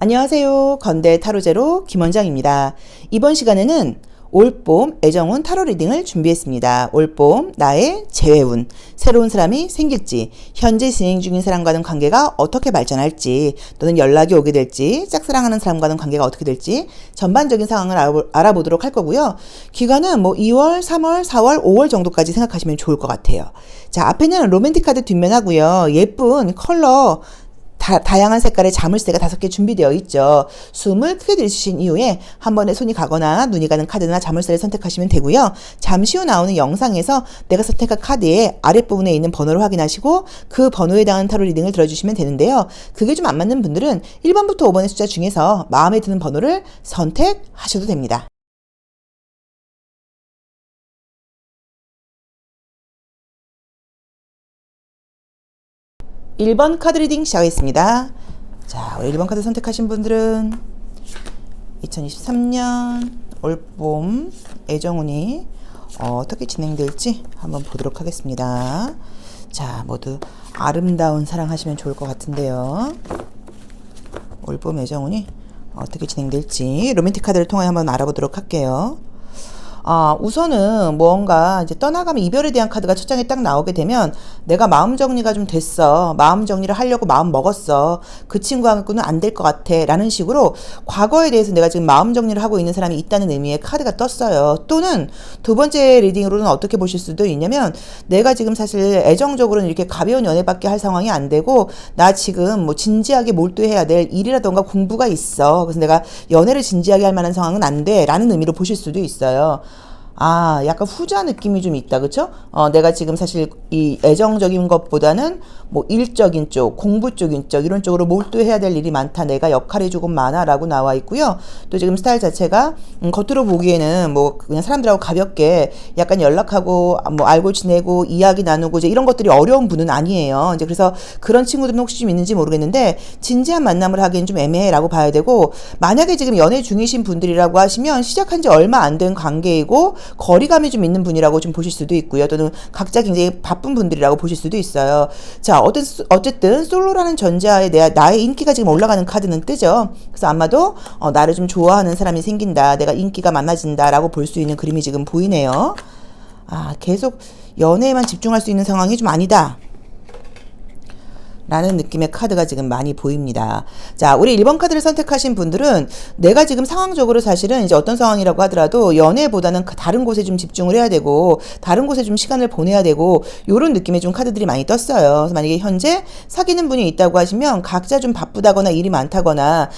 안녕하세요. 건대 타로제로 김원장입니다. 이번 시간에는 올봄 애정운 타로 리딩을 준비했습니다. 올봄 나의 재회운, 새로운 사람이 생길지, 현재 진행 중인 사람과는 관계가 어떻게 발전할지, 또는 연락이 오게 될지, 짝사랑하는 사람과는 관계가 어떻게 될지 전반적인 상황을 알아보도록 할 거고요. 기간은 2월, 3월, 4월, 5월 정도까지 생각하시면 좋을 것 같아요. 자, 앞에는 로맨틱 카드 뒷면하고요. 예쁜 컬러 다양한 색깔의 자물쇠가 5개 준비되어 있죠. 숨을 크게 들이쉬신 이후에 한 번에 손이 가거나 눈이 가는 카드나 자물쇠를 선택하시면 되고요. 잠시 후 나오는 영상에서 내가 선택한 카드의 아랫부분에 있는 번호를 확인하시고 그 번호에 해당하는 타로 리딩을 들어주시면 되는데요. 그게 좀 안 맞는 분들은 1번부터 5번의 숫자 중에서 마음에 드는 번호를 선택하셔도 됩니다. 1번 카드 리딩 시작하겠습니다. 자, 1번 카드 선택하신 분들은 2023년 올봄 애정운이 어떻게 진행될지 한번 보도록 하겠습니다. 자, 모두 아름다운 사랑 하시면 좋을 것 같은데요. 올봄 애정운이 어떻게 진행될지 로맨틱 카드를 통해 한번 알아보도록 할게요. 우선은 뭔가 이제 떠나가면 이별에 대한 카드가 첫 장에 딱 나오게 되면 내가 마음 정리가 좀 됐어. 마음 정리를 하려고 마음 먹었어. 그 친구하고는 안 될 것 같아. 라는 식으로 과거에 대해서 내가 지금 마음 정리를 하고 있는 사람이 있다는 의미의 카드가 떴어요. 또는 두 번째 리딩으로는 어떻게 보실 수도 있냐면 내가 지금 사실 애정적으로는 이렇게 가벼운 연애밖에 할 상황이 안 되고 나 지금 진지하게 몰두해야 될 일이라던가 공부가 있어. 그래서 내가 연애를 진지하게 할 만한 상황은 안 돼. 라는 의미로 보실 수도 있어요. 약간 후자 느낌이 좀 있다, 그쵸? 내가 지금 사실 이 애정적인 것보다는 일적인 쪽, 공부 쪽인 쪽, 이런 쪽으로 몰두해야 될 일이 많다. 내가 역할이 조금 많아. 라고 나와 있고요. 또 지금 스타일 자체가, 겉으로 보기에는 그냥 사람들하고 가볍게 약간 연락하고, 알고 지내고, 이야기 나누고, 이제 이런 것들이 어려운 분은 아니에요. 이제 그래서 그런 친구들은 혹시 좀 있는지 모르겠는데, 진지한 만남을 하기엔 좀 애매해. 라고 봐야 되고, 만약에 지금 연애 중이신 분들이라고 하시면 시작한 지 얼마 안 된 관계이고, 거리감이 좀 있는 분이라고 좀 보실 수도 있고요. 또는 각자 굉장히 바쁜 분들이라고 보실 수도 있어요. 자, 어쨌든 솔로라는 전제하에 나의 인기가 지금 올라가는 카드는 뜨죠. 그래서 아마도 나를 좀 좋아하는 사람이 생긴다. 내가 인기가 많아진다. 라고 볼 수 있는 그림이 지금 보이네요. 계속 연애에만 집중할 수 있는 상황이 좀 아니다. 라는 느낌의 카드가 지금 많이 보입니다. 자, 우리 1번 카드를 선택하신 분들은 내가 지금 상황적으로 사실은 이제 어떤 상황이라고 하더라도 연애보다는 다른 곳에 좀 집중을 해야 되고 다른 곳에 좀 시간을 보내야 되고 요런 느낌의 좀 카드들이 많이 떴어요. 그래서 만약에 현재 사귀는 분이 있다고 하시면 각자 좀 바쁘다거나 일이 많다거나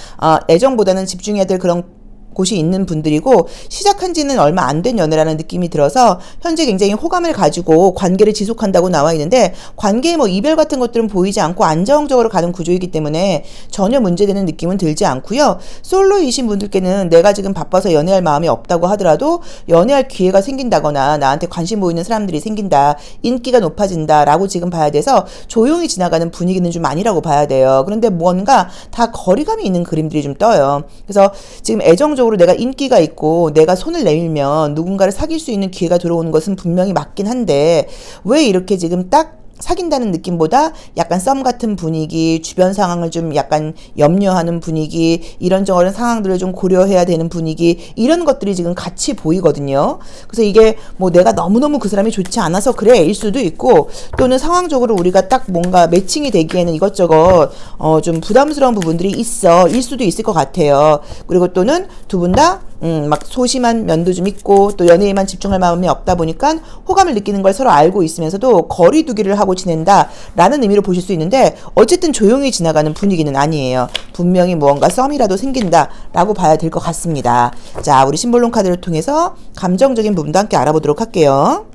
애정보다는 집중해야 될 그런 곳이 있는 분들이고 시작한 지는 얼마 안 된 연애라는 느낌이 들어서 현재 굉장히 호감을 가지고 관계를 지속한다고 나와 있는데 관계에 이별 같은 것들은 보이지 않고 안정적으로 가는 구조이기 때문에 전혀 문제되는 느낌은 들지 않고요. 솔로이신 분들께는 내가 지금 바빠서 연애할 마음이 없다고 하더라도 연애할 기회가 생긴다거나 나한테 관심 보이는 사람들이 생긴다. 인기가 높아진다라고 지금 봐야 돼서 조용히 지나가는 분위기는 좀 아니라고 봐야 돼요. 그런데 뭔가 다 거리감이 있는 그림들이 좀 떠요. 그래서 지금 애정적으로 내가 인기가 있고 내가 손을 내밀면 누군가를 사귈 수 있는 기회가 들어오는 것은 분명히 맞긴 한데 왜 이렇게 지금 딱 사귄다는 느낌보다 약간 썸 같은 분위기, 주변 상황을 좀 약간 염려하는 분위기, 이런저런 상황들을 좀 고려해야 되는 분위기, 이런 것들이 지금 같이 보이거든요. 그래서 이게 내가 너무너무 그 사람이 좋지 않아서 그래 일 수도 있고 또는 상황적으로 우리가 딱 뭔가 매칭이 되기에는 이것저것 좀 부담스러운 부분들이 있어 일 수도 있을 것 같아요. 그리고 또는 두 분 다 소심한 면도 좀 있고 또 연애에만 집중할 마음이 없다 보니까 호감을 느끼는 걸 서로 알고 있으면서도 거리 두기를 하고 지낸다 라는 의미로 보실 수 있는데 어쨌든 조용히 지나가는 분위기는 아니에요. 분명히 무언가 썸이라도 생긴다 라고 봐야 될 것 같습니다. 자, 우리 심볼론 카드를 통해서 감정적인 부분도 함께 알아보도록 할게요.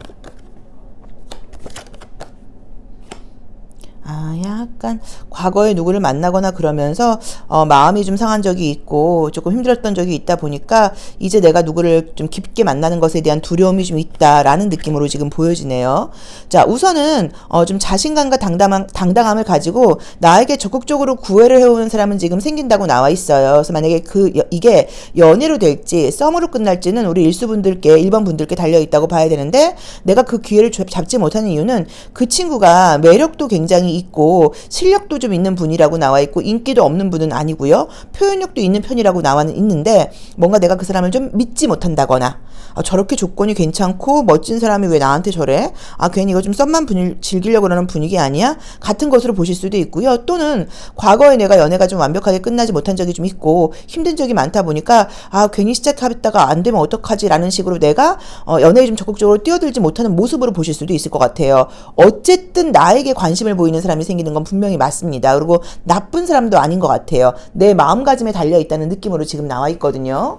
약간 과거에 누구를 만나거나 그러면서 마음이 좀 상한 적이 있고 조금 힘들었던 적이 있다 보니까 이제 내가 누구를 좀 깊게 만나는 것에 대한 두려움이 좀 있다라는 느낌으로 지금 보여지네요. 자, 우선은 좀 자신감과 당당함을 가지고 나에게 적극적으로 구애를 해오는 사람은 지금 생긴다고 나와 있어요. 그래서 만약에 이게 연애로 될지 썸으로 끝날지는 우리 일수분들께 1번 분들께 달려있다고 봐야 되는데 내가 그 기회를 잡지 못하는 이유는 그 친구가 매력도 굉장히 있고 실력도 좀 있는 분이라고 나와 있고 인기도 없는 분은 아니고요. 표현력도 있는 편이라고 나와는 있는데 뭔가 내가 그 사람을 좀 믿지 못한다거나 저렇게 조건이 괜찮고 멋진 사람이 왜 나한테 저래? 괜히 이거 좀 썸만 즐기려고 그러는 분위기 아니야? 같은 것으로 보실 수도 있고요. 또는 과거에 내가 연애가 좀 완벽하게 끝나지 못한 적이 좀 있고 힘든 적이 많다 보니까 괜히 시작했다가 안 되면 어떡하지? 라는 식으로 내가 연애에 좀 적극적으로 뛰어들지 못하는 모습으로 보실 수도 있을 것 같아요. 어쨌든 나에게 관심을 보이는 사람이 생기는 건 분명히 맞습니다. 그리고 나쁜 사람도 아닌 것 같아요. 내 마음가짐에 달려있다는 느낌으로 지금 나와 있거든요.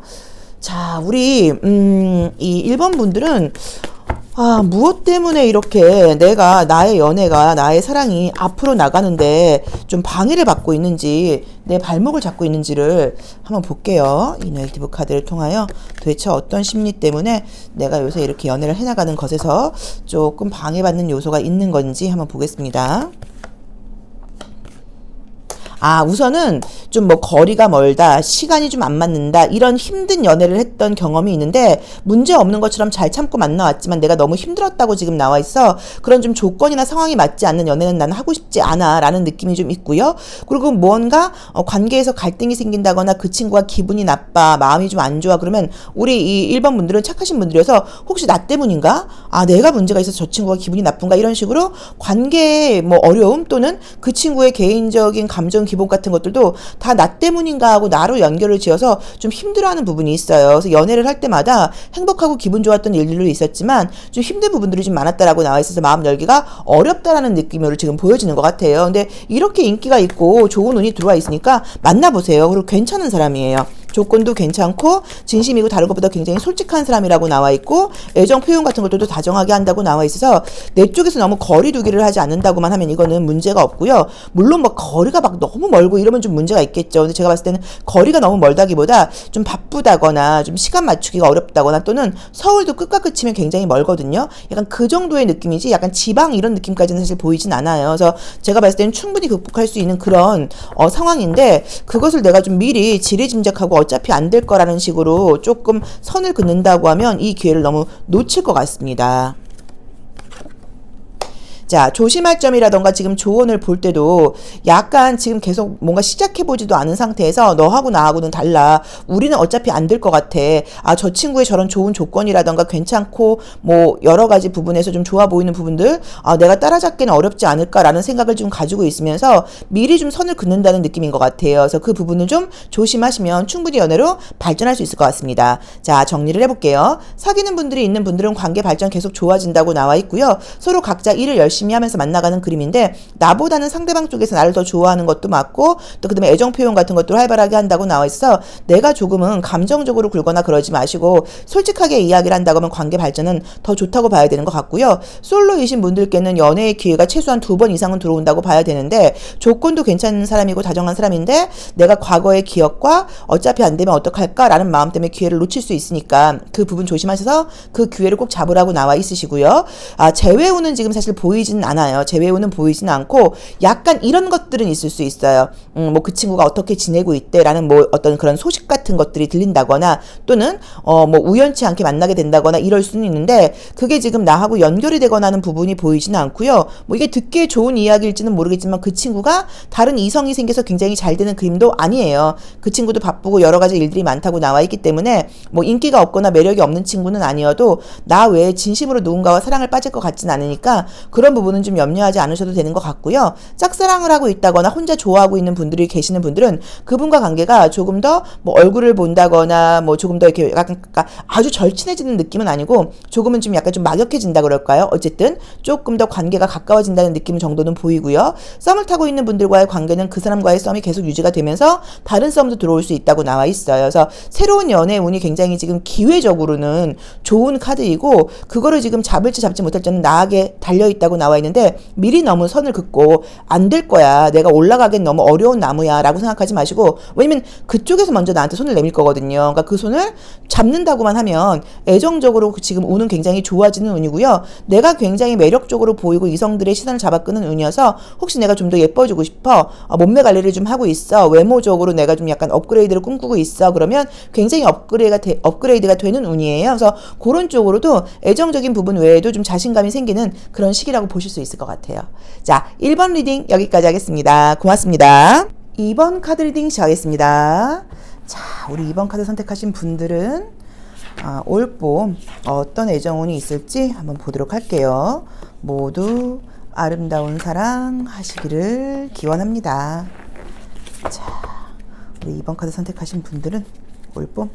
자, 우리 이 1번 분들은 무엇 때문에 이렇게 내가 나의 연애가 나의 사랑이 앞으로 나가는데 좀 방해를 받고 있는지 내 발목을 잡고 있는지를 한번 볼게요. 이 네이티브 카드를 통하여 도대체 어떤 심리 때문에 내가 요새 이렇게 연애를 해나가는 것에서 조금 방해받는 요소가 있는 건지 한번 보겠습니다. 우선은 좀 뭐 거리가 멀다, 시간이 좀 안 맞는다, 이런 힘든 연애를 했던 경험이 있는데 문제 없는 것처럼 잘 참고 만나왔지만 내가 너무 힘들었다고 지금 나와 있어. 그런 좀 조건이나 상황이 맞지 않는 연애는 나는 하고 싶지 않아 라는 느낌이 좀 있고요. 그리고 뭔가 관계에서 갈등이 생긴다거나 그 친구가 기분이 나빠, 마음이 좀 안 좋아, 그러면 우리 이 1번 분들은 착하신 분들이어서 혹시 나 때문인가? 내가 문제가 있어서 저 친구가 기분이 나쁜가? 이런 식으로 관계의 뭐 어려움 또는 그 친구의 개인적인 감정 기본 같은 것들도 다 나 때문인가 하고 나로 연결을 지어서 좀 힘들어하는 부분이 있어요. 그래서 연애를 할 때마다 행복하고 기분 좋았던 일들도 있었지만 좀 힘든 부분들이 좀 많았다라고 나와 있어서 마음 열기가 어렵다라는 느낌으로 지금 보여지는 것 같아요. 근데 이렇게 인기가 있고 좋은 운이 들어와 있으니까 만나보세요. 그리고 괜찮은 사람이에요. 조건도 괜찮고 진심이고 다른 것보다 굉장히 솔직한 사람이라고 나와 있고 애정 표현 같은 것들도 다정하게 한다고 나와 있어서 내 쪽에서 너무 거리 두기를 하지 않는다고만 하면 이거는 문제가 없고요. 물론 뭐 거리가 막 너무 멀고 이러면 좀 문제가 있겠죠. 근데 제가 봤을 때는 거리가 너무 멀다기보다 좀 바쁘다거나 좀 시간 맞추기가 어렵다거나 또는 서울도 끝과 끝이면 굉장히 멀거든요. 약간 그 정도의 느낌이지 약간 지방 이런 느낌까지는 사실 보이진 않아요. 그래서 제가 봤을 때는 충분히 극복할 수 있는 그런 상황인데 그것을 내가 좀 미리 지레짐작하고 어차피 안 될 거라는 식으로 조금 선을 긋는다고 하면 이 기회를 너무 놓칠 것 같습니다. 자, 조심할 점이라던가 지금 조언을 볼 때도 약간 지금 계속 뭔가 시작해보지도 않은 상태에서 너하고 나하고는 달라. 우리는 어차피 안 될 것 같아. 저 친구의 저런 좋은 조건이라던가 괜찮고 뭐 여러 가지 부분에서 좀 좋아 보이는 부분들 내가 따라잡기는 어렵지 않을까라는 생각을 좀 가지고 있으면서 미리 좀 선을 긋는다는 느낌인 것 같아요. 그래서 그 부분을 좀 조심하시면 충분히 연애로 발전할 수 있을 것 같습니다. 자, 정리를 해볼게요. 사귀는 분들이 있는 분들은 관계 발전 계속 좋아진다고 나와 있고요. 서로 각자 일을 열심히 하면서 만나가는 그림인데 나보다는 상대방 쪽에서 나를 더 좋아하는 것도 맞고 또 그다음에 애정 표현 같은 것도 활발하게 한다고 나와 있어. 내가 조금은 감정적으로 굴거나 그러지 마시고 솔직하게 이야기를 한다고 하면 관계 발전은 더 좋다고 봐야 되는 것 같고요. 솔로이신 분들께는 연애의 기회가 최소한 2번 이상은 들어온다고 봐야 되는데 조건도 괜찮은 사람이고 다정한 사람인데 내가 과거의 기억과 어차피 안 되면 어떡할까라는 마음 때문에 기회를 놓칠 수 있으니까 그 부분 조심하셔서 그 기회를 꼭 잡으라고 나와 있으시고요. 재회우는 지금 사실 보이진 않아요. 재회우는 보이진 않고 약간 이런 것들은 있을 수 있어요. 뭐 그 친구가 어떻게 지내고 있대라는 뭐 어떤 그런 소식 같은 것들이 들린다거나 또는 뭐 우연치 않게 만나게 된다거나 이럴 수는 있는데 그게 지금 나하고 연결이 되거나 하는 부분이 보이지는 않고요. 뭐 이게 듣기에 좋은 이야기일지는 모르겠지만 그 친구가 다른 이성이 생겨서 굉장히 잘 되는 그림도 아니에요. 그 친구도 바쁘고 여러 가지 일들이 많다고 나와 있기 때문에 뭐 인기가 없거나 매력이 없는 친구는 아니어도 나 외에 진심으로 누군가와 사랑을 빠질 것 같진 않으니까 그런 부분은 좀 염려하지 않으셔도 되는 것 같고요. 짝사랑을 하고 있다거나 혼자 좋아하고 있는 분들이 계시는 분들은 그분과 관계가 조금 더 뭐 얼굴을 본다거나 뭐 조금 더 이렇게 약간 아주 절친해지는 느낌은 아니고 조금은 좀 약간 좀 막역해진다 그럴까요? 어쨌든 조금 더 관계가 가까워진다는 느낌 정도는 보이고요. 썸을 타고 있는 분들과의 관계는 그 사람과의 썸이 계속 유지가 되면서 다른 썸도 들어올 수 있다고 나와 있어요. 그래서 새로운 연애 운이 굉장히 지금 기회적으로는 좋은 카드이고 그거를 지금 잡을지 잡지 못할지는 나에게 달려있다고 나와 있는데 미리 너무 선을 긋고 안 될 거야. 내가 올라가기엔 너무 어려운 나무야 라고 생각하지 마시고 왜냐면 그쪽에서 먼저 나한테 손을 내밀 거거든요. 그러니까 그 손을 잡는다고만 하면 애정적으로 지금 운은 굉장히 좋아지는 운이고요. 내가 굉장히 매력적으로 보이고 이성들의 시선을 잡아끄는 운이어서 혹시 내가 좀 더 예뻐지고 싶어 몸매 관리를 좀 하고 있어 외모적으로 내가 좀 약간 업그레이드를 꿈꾸고 있어 그러면 굉장히 업그레이드가 되는 운이에요. 그래서 그런 쪽으로도 애정적인 부분 외에도 좀 자신감이 생기는 그런 시기라고 보실 수 있을 것 같아요. 자, 1번 리딩 여기까지 하겠습니다. 고맙습니다. 2번 카드 리딩 시작하겠습니다. 자, 우리 2번 카드 선택하신 분들은 올봄 어떤 애정운이 있을지 한번 보도록 할게요. 모두 아름다운 사랑 하시기를 기원합니다. 자, 우리 2번 카드 선택하신 분들은 올봄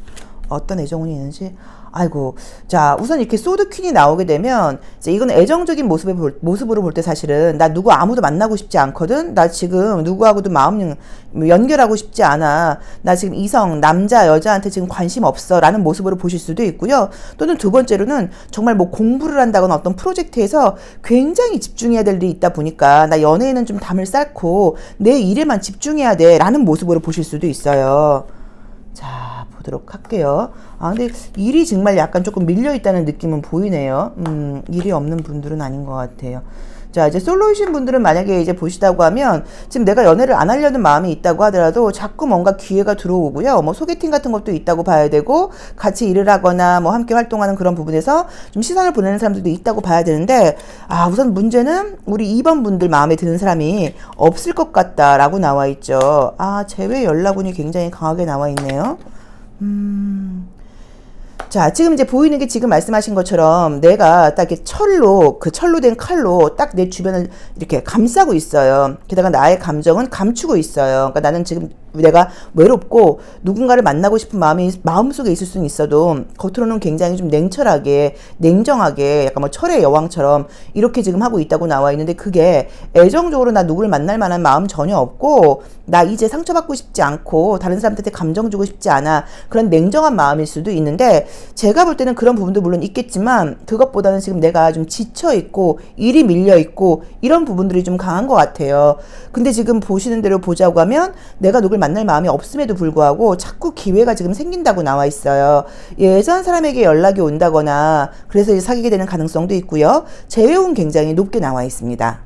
어떤 애정운이 있는지. 아이고, 자, 우선 이렇게 소드 퀸이 나오게 되면 이제 이건 애정적인 모습으로 볼 때 사실은 나 누구 아무도 만나고 싶지 않거든. 나 지금 누구하고도 마음 연결하고 싶지 않아. 나 지금 이성 남자 여자한테 지금 관심 없어 라는 모습으로 보실 수도 있고요. 또는 두 번째로는 정말 뭐 공부를 한다거나 어떤 프로젝트에서 굉장히 집중해야 될 일이 있다 보니까 나 연애에는 좀 담을 쌓고 내 일에만 집중해야 돼 라는 모습으로 보실 수도 있어요. 자, 보도록 할게요. 근데 일이 정말 약간 조금 밀려있다는 느낌은 보이네요. 일이 없는 분들은 아닌 것 같아요. 자, 이제 솔로이신 분들은 만약에 이제 보시다고 하면 지금 내가 연애를 안 하려는 마음이 있다고 하더라도 자꾸 뭔가 기회가 들어오고요. 뭐 소개팅 같은 것도 있다고 봐야 되고 같이 일을 하거나 뭐 함께 활동하는 그런 부분에서 좀 시선을 보내는 사람들도 있다고 봐야 되는데 우선 문제는 우리 2번 분들 마음에 드는 사람이 없을 것 같다라고 나와 있죠. 제외 연락운이 굉장히 강하게 나와 있네요. 자, 지금 이제 보이는 게 지금 말씀하신 것처럼 내가 딱 이렇게 철로 된 칼로 딱 내 주변을 이렇게 감싸고 있어요. 게다가 나의 감정은 감추고 있어요. 그러니까 나는 지금 내가 외롭고 누군가를 만나고 싶은 마음이 마음속에 있을 수는 있어도 겉으로는 굉장히 좀 냉철하게 냉정하게 약간 뭐 철의 여왕처럼 이렇게 지금 하고 있다고 나와 있는데 그게 애정적으로 나 누구를 만날 만한 마음 전혀 없고 나 이제 상처받고 싶지 않고 다른 사람한테 감정 주고 싶지 않아 그런 냉정한 마음일 수도 있는데 제가 볼 때는 그런 부분도 물론 있겠지만 그것보다는 지금 내가 좀 지쳐있고 일이 밀려있고 이런 부분들이 좀 강한 것 같아요. 근데 지금 보시는 대로 보자고 하면 내가 누굴 만날 마음이 없음에도 불구하고 자꾸 기회가 지금 생긴다고 나와 있어요. 예전 사람에게 연락이 온다거나 그래서 이제 사귀게 되는 가능성도 있고요. 제외운 굉장히 높게 나와 있습니다.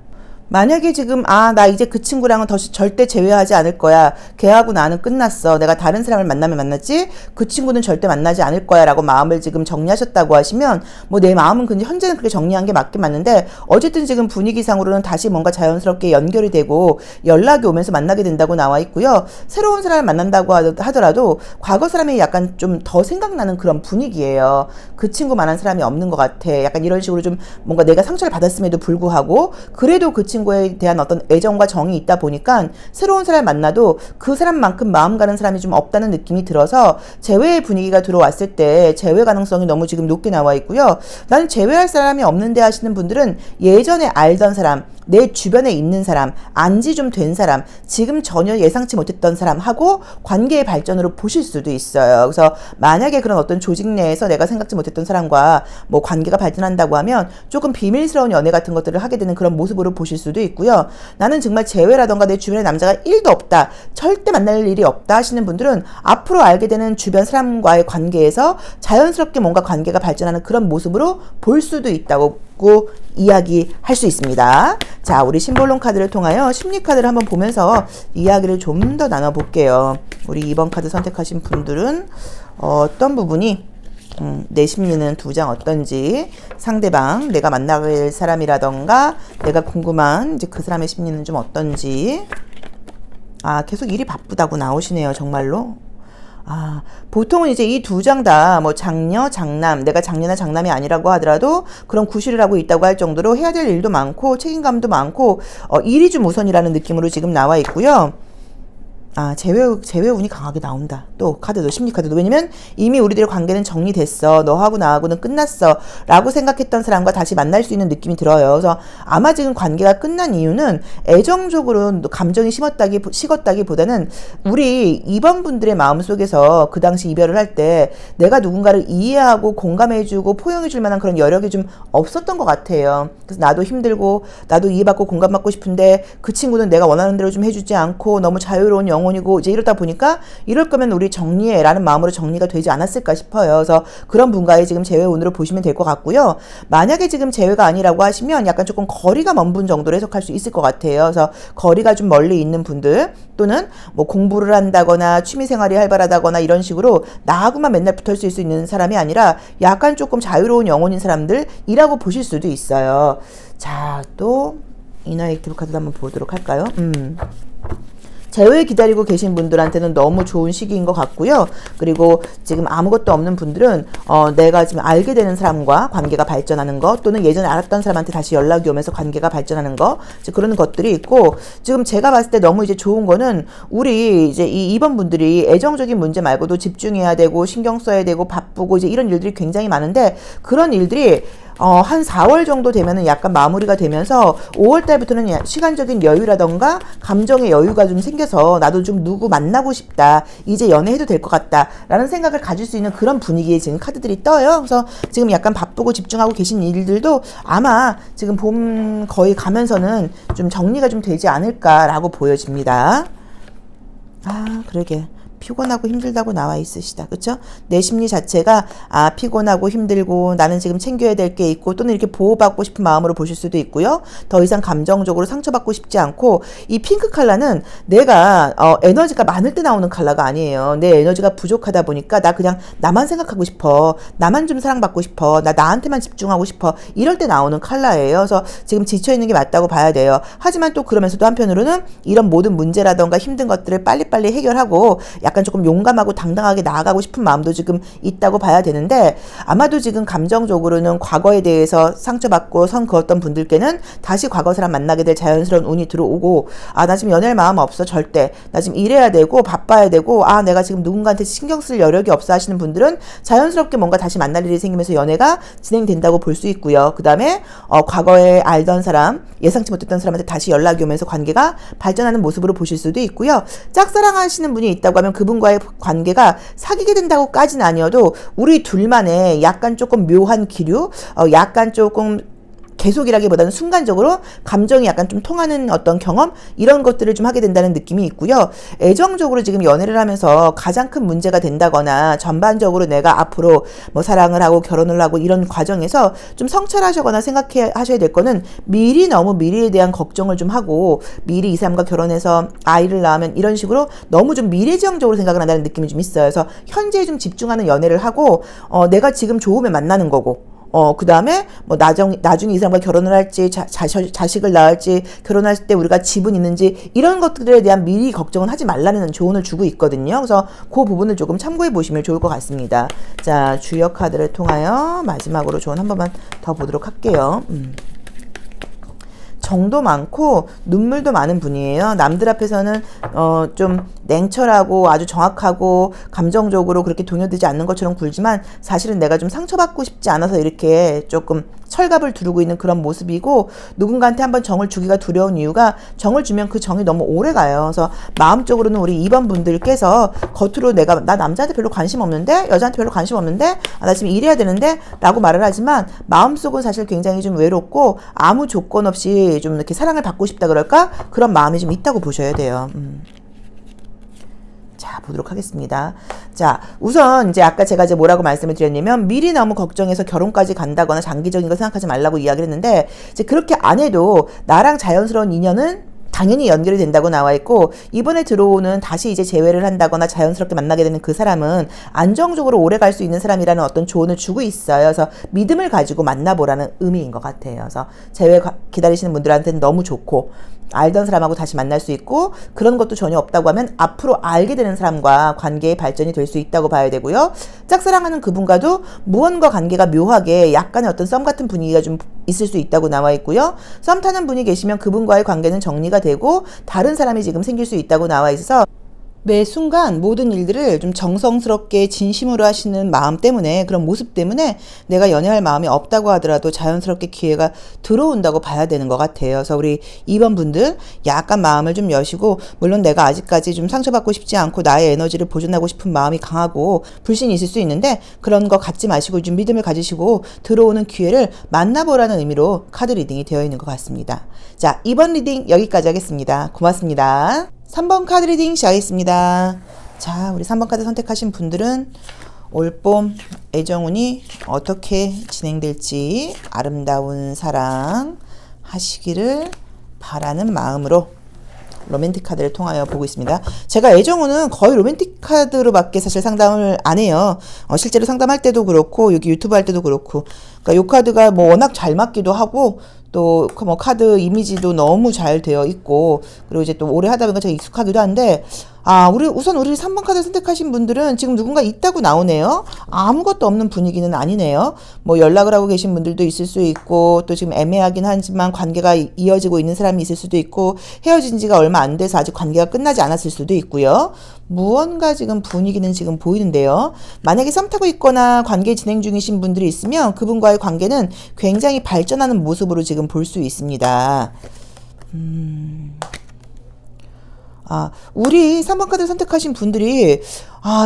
만약에 지금 나 이제 그 친구랑은 절대 제외하지 않을 거야. 걔하고 나는 끝났어. 내가 다른 사람을 만나면 만났지 그 친구는 절대 만나지 않을 거야 라고 마음을 지금 정리하셨다고 하시면 뭐 내 마음은 근데 현재는 그렇게 정리한 게 맞긴 맞는데 어쨌든 지금 분위기상으로는 다시 뭔가 자연스럽게 연결이 되고 연락이 오면서 만나게 된다고 나와 있고요. 새로운 사람을 만난다고 하더라도 과거 사람이 약간 좀 더 생각나는 그런 분위기예요. 그 친구만한 사람이 없는 것 같아. 약간 이런 식으로 좀 뭔가 내가 상처를 받았음에도 불구하고 그래도 그 친구에 대한 어떤 애정과 정이 있다 보니까 새로운 사람을 만나도 그 사람만큼 마음 가는 사람이 좀 없다는 느낌이 들어서 제외의 분위기가 들어왔을 때 제외 가능성이 너무 지금 높게 나와 있고요. 나는 제외할 사람이 없는데 하시는 분들은 예전에 알던 사람, 내 주변에 있는 사람, 안지 좀 된 사람, 지금 전혀 예상치 못했던 사람하고 관계의 발전으로 보실 수도 있어요. 그래서 만약에 그런 어떤 조직 내에서 내가 생각지 못했던 사람과 뭐 관계가 발전한다고 하면 조금 비밀스러운 연애 같은 것들을 하게 되는 그런 모습으로 보실 수도 있고요. 나는 정말 재회라던가 내 주변에 남자가 1도 없다, 절대 만날 일이 없다 하시는 분들은 앞으로 알게 되는 주변 사람과의 관계에서 자연스럽게 뭔가 관계가 발전하는 그런 모습으로 볼 수도 있다고 이야기할 수 있습니다. 자, 우리 심볼론 카드를 통하여 심리 카드를 한번 보면서 이야기를 좀 더 나눠볼게요. 우리 2번 카드 선택하신 분들은 어떤 부분이 내 심리는 두 장 어떤지, 상대방 내가 만나갈 사람이라던가 내가 궁금한 이제 그 사람의 심리는 좀 어떤지. 계속 일이 바쁘다고 나오시네요. 정말로. 보통은 이제 이 두 장 다 뭐 장녀, 장남, 내가 장녀나 장남이 아니라고 하더라도 그런 구실을 하고 있다고 할 정도로 해야 될 일도 많고 책임감도 많고 일이 좀 우선이라는 느낌으로 지금 나와 있고요. 제외 운이 강하게 나온다. 또 카드도 심리 카드도. 왜냐면 이미 우리들의 관계는 정리됐어. 너하고 나하고는 끝났어. 라고 생각했던 사람과 다시 만날 수 있는 느낌이 들어요. 그래서 아마 지금 관계가 끝난 이유는 애정적으로 감정이 식었다기보다는 우리 2번 분들의 마음속에서 그 당시 이별을 할 때 내가 누군가를 이해하고 공감해주고 포용해줄 만한 그런 여력이 좀 없었던 것 같아요. 그래서 나도 힘들고 나도 이해받고 공감받고 싶은데 그 친구는 내가 원하는 대로 좀 해주지 않고 너무 자유로운 영혼이고 이제 이러다 보니까 이럴 거면 우리 정리해라는 마음으로 정리가 되지 않았을까 싶어요. 그래서 그런 분과의 지금 재회 운으로 보시면 될 것 같고요. 만약에 지금 재회가 아니라고 하시면 약간 조금 거리가 먼 분 정도로 해석할 수 있을 것 같아요. 그래서 거리가 좀 멀리 있는 분들 또는 뭐 공부를 한다거나 취미생활이 활발하다거나 이런 식으로 나하고만 맨날 붙어 있을 수 있는 사람이 아니라 약간 조금 자유로운 영혼인 사람들이라고 보실 수도 있어요. 자, 또 이너 액티브 카드도 한번 보도록 할까요? 재회 기다리고 계신 분들한테는 너무 좋은 시기인 것 같고요. 그리고 지금 아무것도 없는 분들은 내가 지금 알게 되는 사람과 관계가 발전하는 것 또는 예전에 알았던 사람한테 다시 연락이 오면서 관계가 발전하는 것 그런 것들이 있고 지금 제가 봤을 때 너무 이제 좋은 거는 우리 이제 이 2번 분들이 애정적인 문제 말고도 집중해야 되고 신경 써야 되고 바쁘고 이제 이런 일들이 굉장히 많은데 그런 일들이 한 4월 정도 되면은 약간 마무리가 되면서 5월 달부터는 시간적인 여유라던가 감정의 여유가 좀 생겨서 나도 좀 누구 만나고 싶다. 이제 연애해도 될 것 같다. 라는 생각을 가질 수 있는 그런 분위기에 지금 카드들이 떠요. 그래서 지금 약간 바쁘고 집중하고 계신 일들도 아마 지금 봄 거의 가면서는 좀 정리가 좀 되지 않을까라고 보여집니다. 아, 그러게. 피곤하고 힘들다고 나와 있으시다. 그쵸? 내 심리 자체가 피곤하고 힘들고 나는 지금 챙겨야 될 게 있고 또는 이렇게 보호받고 싶은 마음으로 보실 수도 있고요. 더 이상 감정적으로 상처받고 싶지 않고 이 핑크 컬러는 내가 에너지가 많을 때 나오는 컬러가 아니에요. 내 에너지가 부족하다 보니까 나 그냥 나만 생각하고 싶어. 나만 좀 사랑받고 싶어. 나 나한테만 집중하고 싶어. 이럴 때 나오는 컬러예요. 그래서 지금 지쳐있는 게 맞다고 봐야 돼요. 하지만 또 그러면서도 한편으로는 이런 모든 문제라던가 힘든 것들을 빨리빨리 해결하고 약간 조금 용감하고 당당하게 나아가고 싶은 마음도 지금 있다고 봐야 되는데 아마도 지금 감정적으로는 과거에 대해서 상처받고 선 그었던 분들께는 다시 과거 사람 만나게 될 자연스러운 운이 들어오고 나 지금 연애할 마음 없어 절대 나 지금 일해야 되고 바빠야 되고 내가 지금 누군가한테 신경 쓸 여력이 없어 하시는 분들은 자연스럽게 뭔가 다시 만날 일이 생기면서 연애가 진행된다고 볼 수 있고요. 그 다음에 과거에 알던 사람 예상치 못했던 사람한테 다시 연락이 오면서 관계가 발전하는 모습으로 보실 수도 있고요. 짝사랑하시는 분이 있다고 하면 그분과의 관계가 사귀게 된다고까지는 아니어도 우리 둘만의 약간 조금 묘한 기류, 약간 조금 계속이라기보다는 순간적으로 감정이 약간 좀 통하는 어떤 경험 이런 것들을 좀 하게 된다는 느낌이 있고요. 애정적으로 지금 연애를 하면서 가장 큰 문제가 된다거나 전반적으로 내가 앞으로 뭐 사랑을 하고 결혼을 하고 이런 과정에서 좀 성찰하시거나 생각하셔야 될 거는 미리 너무 미래에 대한 걱정을 좀 하고 미리 이 사람과 결혼해서 아이를 낳으면 이런 식으로 너무 좀 미래지향적으로 생각을 한다는 느낌이 좀 있어요. 그래서 현재에 좀 집중하는 연애를 하고 내가 지금 좋으면 만나는 거고 그 다음에 뭐 나중에 이 사람과 결혼을 할지 자식을 낳을지 결혼할 때 우리가 집은 있는지 이런 것들에 대한 미리 걱정은 하지 말라는 조언을 주고 있거든요. 그래서 그 부분을 조금 참고해 보시면 좋을 것 같습니다. 자, 주역 카드를 통하여 마지막으로 조언 한 번만 더 보도록 할게요. 정도 많고 눈물도 많은 분이에요. 남들 앞에서는 좀 냉철하고 아주 정확하고 감정적으로 그렇게 동요되지 않는 것처럼 굴지만 사실은 내가 좀 상처받고 싶지 않아서 이렇게 조금 철갑을 두르고 있는 그런 모습이고 누군가한테 한번 정을 주기가 두려운 이유가 정을 주면 그 정이 너무 오래 가요. 그래서 마음적으로는 우리 2번 분들께서 겉으로 나 남자한테 별로 관심 없는데 여자한테 별로 관심 없는데 나 지금 일해야 되는데 라고 말을 하지만 마음속은 사실 굉장히 좀 외롭고 아무 조건 없이 좀 이렇게 사랑을 받고 싶다 그럴까? 그런 마음이 좀 있다고 보셔야 돼요. 자, 보도록 하겠습니다. 자, 우선 이제 아까 제가 이제 뭐라고 말씀을 드렸냐면 미리 너무 걱정해서 결혼까지 간다거나 장기적인 거 생각하지 말라고 이야기를 했는데 이제 그렇게 안 해도 나랑 자연스러운 인연은 당연히 연결이 된다고 나와 있고 이번에 들어오는 다시 이제 재회를 한다거나 자연스럽게 만나게 되는 그 사람은 안정적으로 오래 갈 수 있는 사람이라는 어떤 조언을 주고 있어요. 그래서 믿음을 가지고 만나보라는 의미인 것 같아요. 그래서 재회 기다리시는 분들한테는 너무 좋고 알던 사람하고 다시 만날 수 있고 그런 것도 전혀 없다고 하면 앞으로 알게 되는 사람과 관계의 발전이 될 수 있다고 봐야 되고요. 짝사랑하는 그분과도 무언가 관계가 묘하게 약간의 어떤 썸 같은 분위기가 좀 있을 수 있다고 나와 있고요. 썸 타는 분이 계시면 그분과의 관계는 정리가 되고 다른 사람이 지금 생길 수 있다고 나와 있어서 매 순간 모든 일들을 좀 정성스럽게 진심으로 하시는 마음 때문에 그런 모습 때문에 내가 연애할 마음이 없다고 하더라도 자연스럽게 기회가 들어온다고 봐야 되는 것 같아요. 그래서 우리 2번 분들 약간 마음을 좀 여시고 물론 내가 아직까지 좀 상처받고 싶지 않고 나의 에너지를 보존하고 싶은 마음이 강하고 불신이 있을 수 있는데 그런 거 갖지 마시고 좀 믿음을 가지시고 들어오는 기회를 만나보라는 의미로 카드 리딩이 되어 있는 것 같습니다. 자, 2번 리딩 여기까지 하겠습니다. 고맙습니다. 3번 카드 리딩 시작하겠습니다. 자, 우리 3번 카드 선택하신 분들은 올봄 애정운이 어떻게 진행될지 아름다운 사랑 하시기를 바라는 마음으로 로맨틱 카드를 통하여 보고 있습니다. 제가 애정운은 거의 로맨틱 카드로밖에 사실 상담을 안 해요. 실제로 상담할 때도 그렇고 여기 유튜브 할 때도 그렇고, 그러니까 요 카드가 뭐 워낙 잘 맞기도 하고 또 뭐 카드 이미지도 너무 잘 되어 있고, 그리고 이제 또 오래 하다 보니까 제가 익숙하기도 한데, 우선 우리 3번 카드 선택하신 분들은 지금 누군가 있다고 나오네요. 아무것도 없는 분위기는 아니네요. 뭐 연락을 하고 계신 분들도 있을 수 있고, 또 지금 애매하긴 하지만 관계가 이어지고 있는 사람이 있을 수도 있고, 헤어진 지가 얼마 안 돼서 아직 관계가 끝나지 않았을 수도 있고요. 무언가 지금 분위기는 지금 보이는데요. 만약에 썸 타고 있거나 관계 진행 중이신 분들이 있으면 그분과의 관계는 굉장히 발전하는 모습으로 지금 볼 수 있습니다. 우리 3번 카드 선택하신 분들이,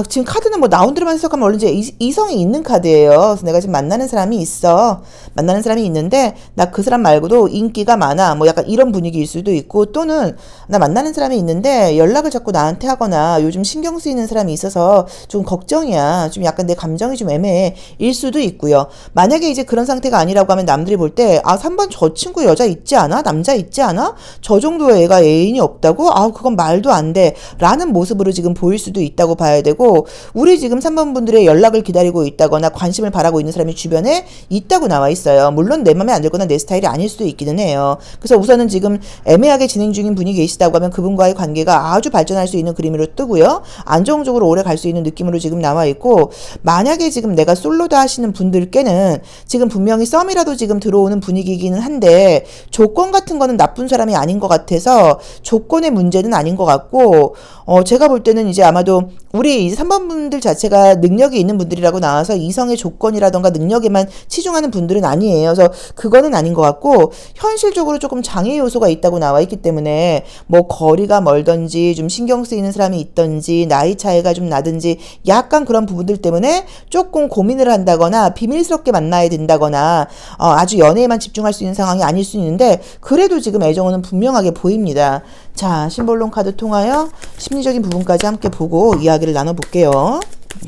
지금 카드는 뭐 나온 대로만 해석하면 원래 이제 이성이 있는 카드예요. 그래서 내가 지금 만나는 사람이 있어. 만나는 사람이 있는데, 나 그 사람 말고도 인기가 많아. 뭐 약간 이런 분위기일 수도 있고, 또는 나 만나는 사람이 있는데 연락을 자꾸 나한테 하거나 요즘 신경 쓰이는 사람이 있어서 좀 걱정이야. 좀 약간 내 감정이 좀 애매해. 일 수도 있고요. 만약에 이제 그런 상태가 아니라고 하면 남들이 볼 때, 3번 저 친구 여자 있지 않아? 남자 있지 않아? 저 정도의 애가 애인이 없다고? 그건 말도 안 돼. 라는 모습으로 지금 보일 수도 있다고 봐야 되고, 우리 지금 3번 분들의 연락을 기다리고 있다거나 관심을 바라고 있는 사람이 주변에 있다고 나와 있어요. 물론 내 맘에 안 들거나 내 스타일이 아닐 수도 있기는 해요. 그래서 우선은 지금 애매하게 진행 중인 분이 계시다고 하면 그분과의 관계가 아주 발전할 수 있는 그림으로 뜨고요. 안정적으로 오래 갈 수 있는 느낌으로 지금 나와 있고, 만약에 지금 내가 솔로다 하시는 분들께는 지금 분명히 썸이라도 지금 들어오는 분위기이기는 한데, 조건 같은 거는 나쁜 사람이 아닌 것 같아서 조건의 문제는 아닌 것 같고, 제가 볼 때는 이제 아마도 우리 3번 분들 자체가 능력이 있는 분들이라고 나와서 이성의 조건이라던가 능력에만 치중하는 분들은 아니에요. 그래서 그거는 아닌 것 같고, 현실적으로 조금 장애 요소가 있다고 나와 있기 때문에 뭐 거리가 멀던지 좀 신경 쓰이는 사람이 있던지 나이 차이가 좀 나든지 약간 그런 부분들 때문에 조금 고민을 한다거나 비밀스럽게 만나야 된다거나 아주 연애에만 집중할 수 있는 상황이 아닐 수 있는데, 그래도 지금 애정은 분명하게 보입니다. 자, 심볼론 카드 통하여 심리적인 부분까지 함께 보고 이야기를 나눠볼게요.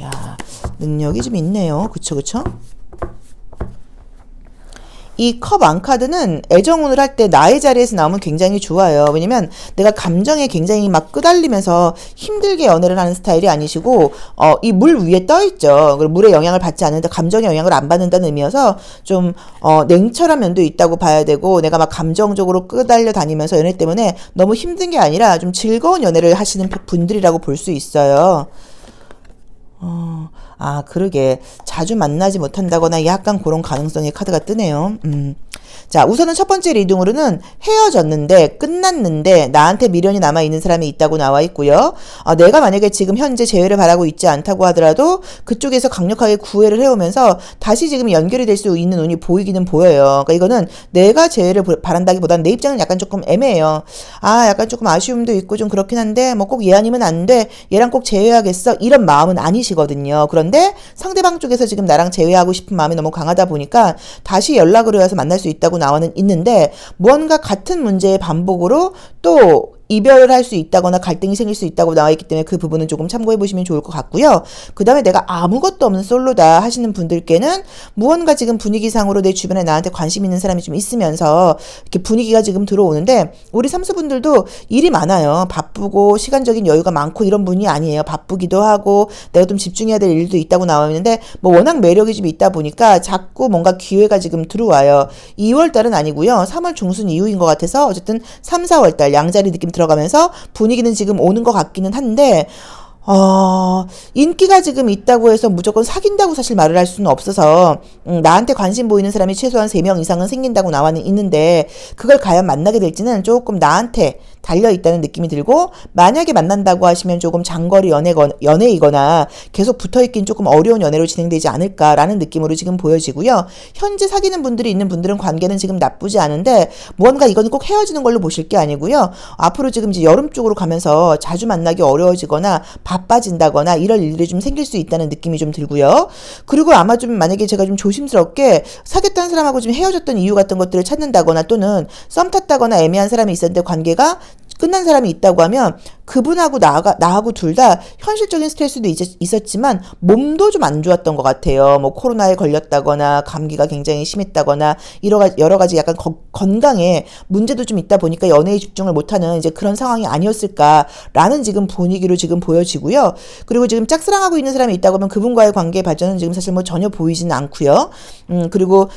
야, 능력이 좀 있네요. 그쵸? 이 컵 왕카드는 애정운을 할 때 나의 자리에서 나오면 굉장히 좋아요. 왜냐면 내가 감정에 굉장히 막 끄달리면서 힘들게 연애를 하는 스타일이 아니시고, 이 물 위에 떠 있죠. 그리고 물의 영향을 받지 않는다, 감정의 영향을 안 받는다는 의미여서 좀 냉철한 면도 있다고 봐야 되고, 내가 막 감정적으로 끄달려 다니면서 연애 때문에 너무 힘든 게 아니라 좀 즐거운 연애를 하시는 분들이라고 볼 수 있어요. 그러게. 자주 만나지 못한다거나 약간 그런 가능성의 카드가 뜨네요. 자, 우선은 첫 번째 리딩으로는 헤어졌는데, 끝났는데, 나한테 미련이 남아있는 사람이 있다고 나와 있고요. 내가 만약에 지금 현재 재회를 바라고 있지 않다고 하더라도 그쪽에서 강력하게 구애를 해오면서 다시 지금 연결이 될 수 있는 운이 보이기는 보여요. 그러니까 이거는 내가 재회를 바란다기보다는 내 입장은 약간 조금 애매해요. 약간 조금 아쉬움도 있고 좀 그렇긴 한데, 뭐 꼭 얘 아니면 안 돼. 얘랑 꼭 재회하겠어. 이런 마음은 아니시거든요. 그런데 상대방 쪽에서 지금 나랑 재회하고 싶은 마음이 너무 강하다 보니까 다시 연락을 해서 만날 수 있다고 나와는 있는데, 무언가 같은 문제의 반복으로 또 이별을 할 수 있다거나 갈등이 생길 수 있다고 나와 있기 때문에 그 부분은 조금 참고해 보시면 좋을 것 같고요. 그 다음에 내가 아무것도 없는 솔로다 하시는 분들께는 무언가 지금 분위기상으로 내 주변에 나한테 관심 있는 사람이 좀 있으면서 이렇게 분위기가 지금 들어오는데, 우리 삼수분들도 일이 많아요. 바쁘고 시간적인 여유가 많고 이런 분이 아니에요. 바쁘기도 하고 내가 좀 집중해야 될 일도 있다고 나와 있는데, 뭐 워낙 매력이 좀 있다 보니까 자꾸 뭔가 기회가 지금 들어와요. 2월달은 아니고요. 3월 중순 이후인 것 같아서 어쨌든 3, 4월달 양자리 느낌 들어가면서 분위기는 지금 오는 것 같기는 한데, 인기가 지금 있다고 해서 무조건 사귄다고 사실 말을 할 수는 없어서, 나한테 관심 보이는 사람이 최소한 3명 이상은 생긴다고 나와는 있는데, 그걸 과연 만나게 될지는 조금 나한테 달려있다는 느낌이 들고, 만약에 만난다고 하시면 조금 장거리 연애이거나 계속 붙어있긴 조금 어려운 연애로 진행되지 않을까라는 느낌으로 지금 보여지고요. 현재 사귀는 분들이 있는 분들은 관계는 지금 나쁘지 않은데, 무언가 이거는 꼭 헤어지는 걸로 보실 게 아니고요. 앞으로 지금 이제 여름 쪽으로 가면서 자주 만나기 어려워지거나 바빠진다거나 이럴 일들이 좀 생길 수 있다는 느낌이 좀 들고요. 그리고 아마 좀 만약에 제가 좀 조심스럽게 사귀었던 사람하고 좀 헤어졌던 이유 같은 것들을 찾는다거나, 또는 썸 탔다거나 애매한 사람이 있었는데 관계가 끝난 사람이 있다고 하면 그분하고 나하고 둘 다 현실적인 스트레스도 있었지만 몸도 좀 안 좋았던 것 같아요. 뭐 코로나에 걸렸다거나 감기가 굉장히 심했다거나 여러 가지 약간 건강에 문제도 좀 있다 보니까 연애에 집중을 못하는 이제 그런 상황이 아니었을까라는 지금 분위기로 지금 보여지고요. 그리고 지금 짝사랑하고 있는 사람이 있다고 하면 그분과의 관계 발전은 지금 사실 뭐 전혀 보이지는 않고요. 그리고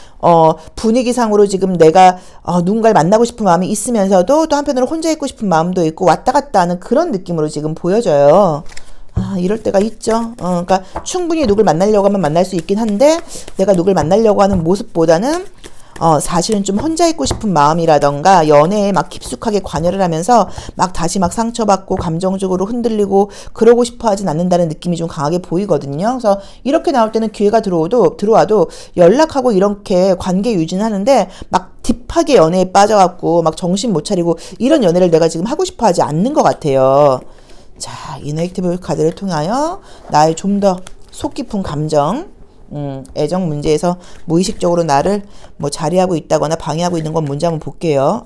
분위기상으로 지금 내가 누군가를 만나고 싶은 마음이 있으면서도 또 한편으로 혼자 있고 싶은 마음도 있고 왔다 갔다 하는 그런 느낌으로 지금 보여져요. 이럴 때가 있죠. 그러니까 충분히 누굴 만나려고 하면 만날 수 있긴 한데 내가 누굴 만나려고 하는 모습보다는 사실은 좀 혼자 있고 싶은 마음이라던가 연애에 막 깊숙하게 관여를 하면서 막 다시 막 상처받고 감정적으로 흔들리고 그러고 싶어 하진 않는다는 느낌이 좀 강하게 보이거든요. 그래서 이렇게 나올 때는 기회가 들어와도 연락하고 이렇게 관계 유지는 하는데 막 딥하게 연애에 빠져갖고 막 정신 못 차리고 이런 연애를 내가 지금 하고 싶어 하지 않는 것 같아요. 자, 이 네거티브 카드를 통하여 나의 좀 더 속 깊은 감정, 애정 문제에서 무의식적으로 나를 뭐 자리하고 있다거나 방해하고 있는 건 뭔지 한번 볼게요.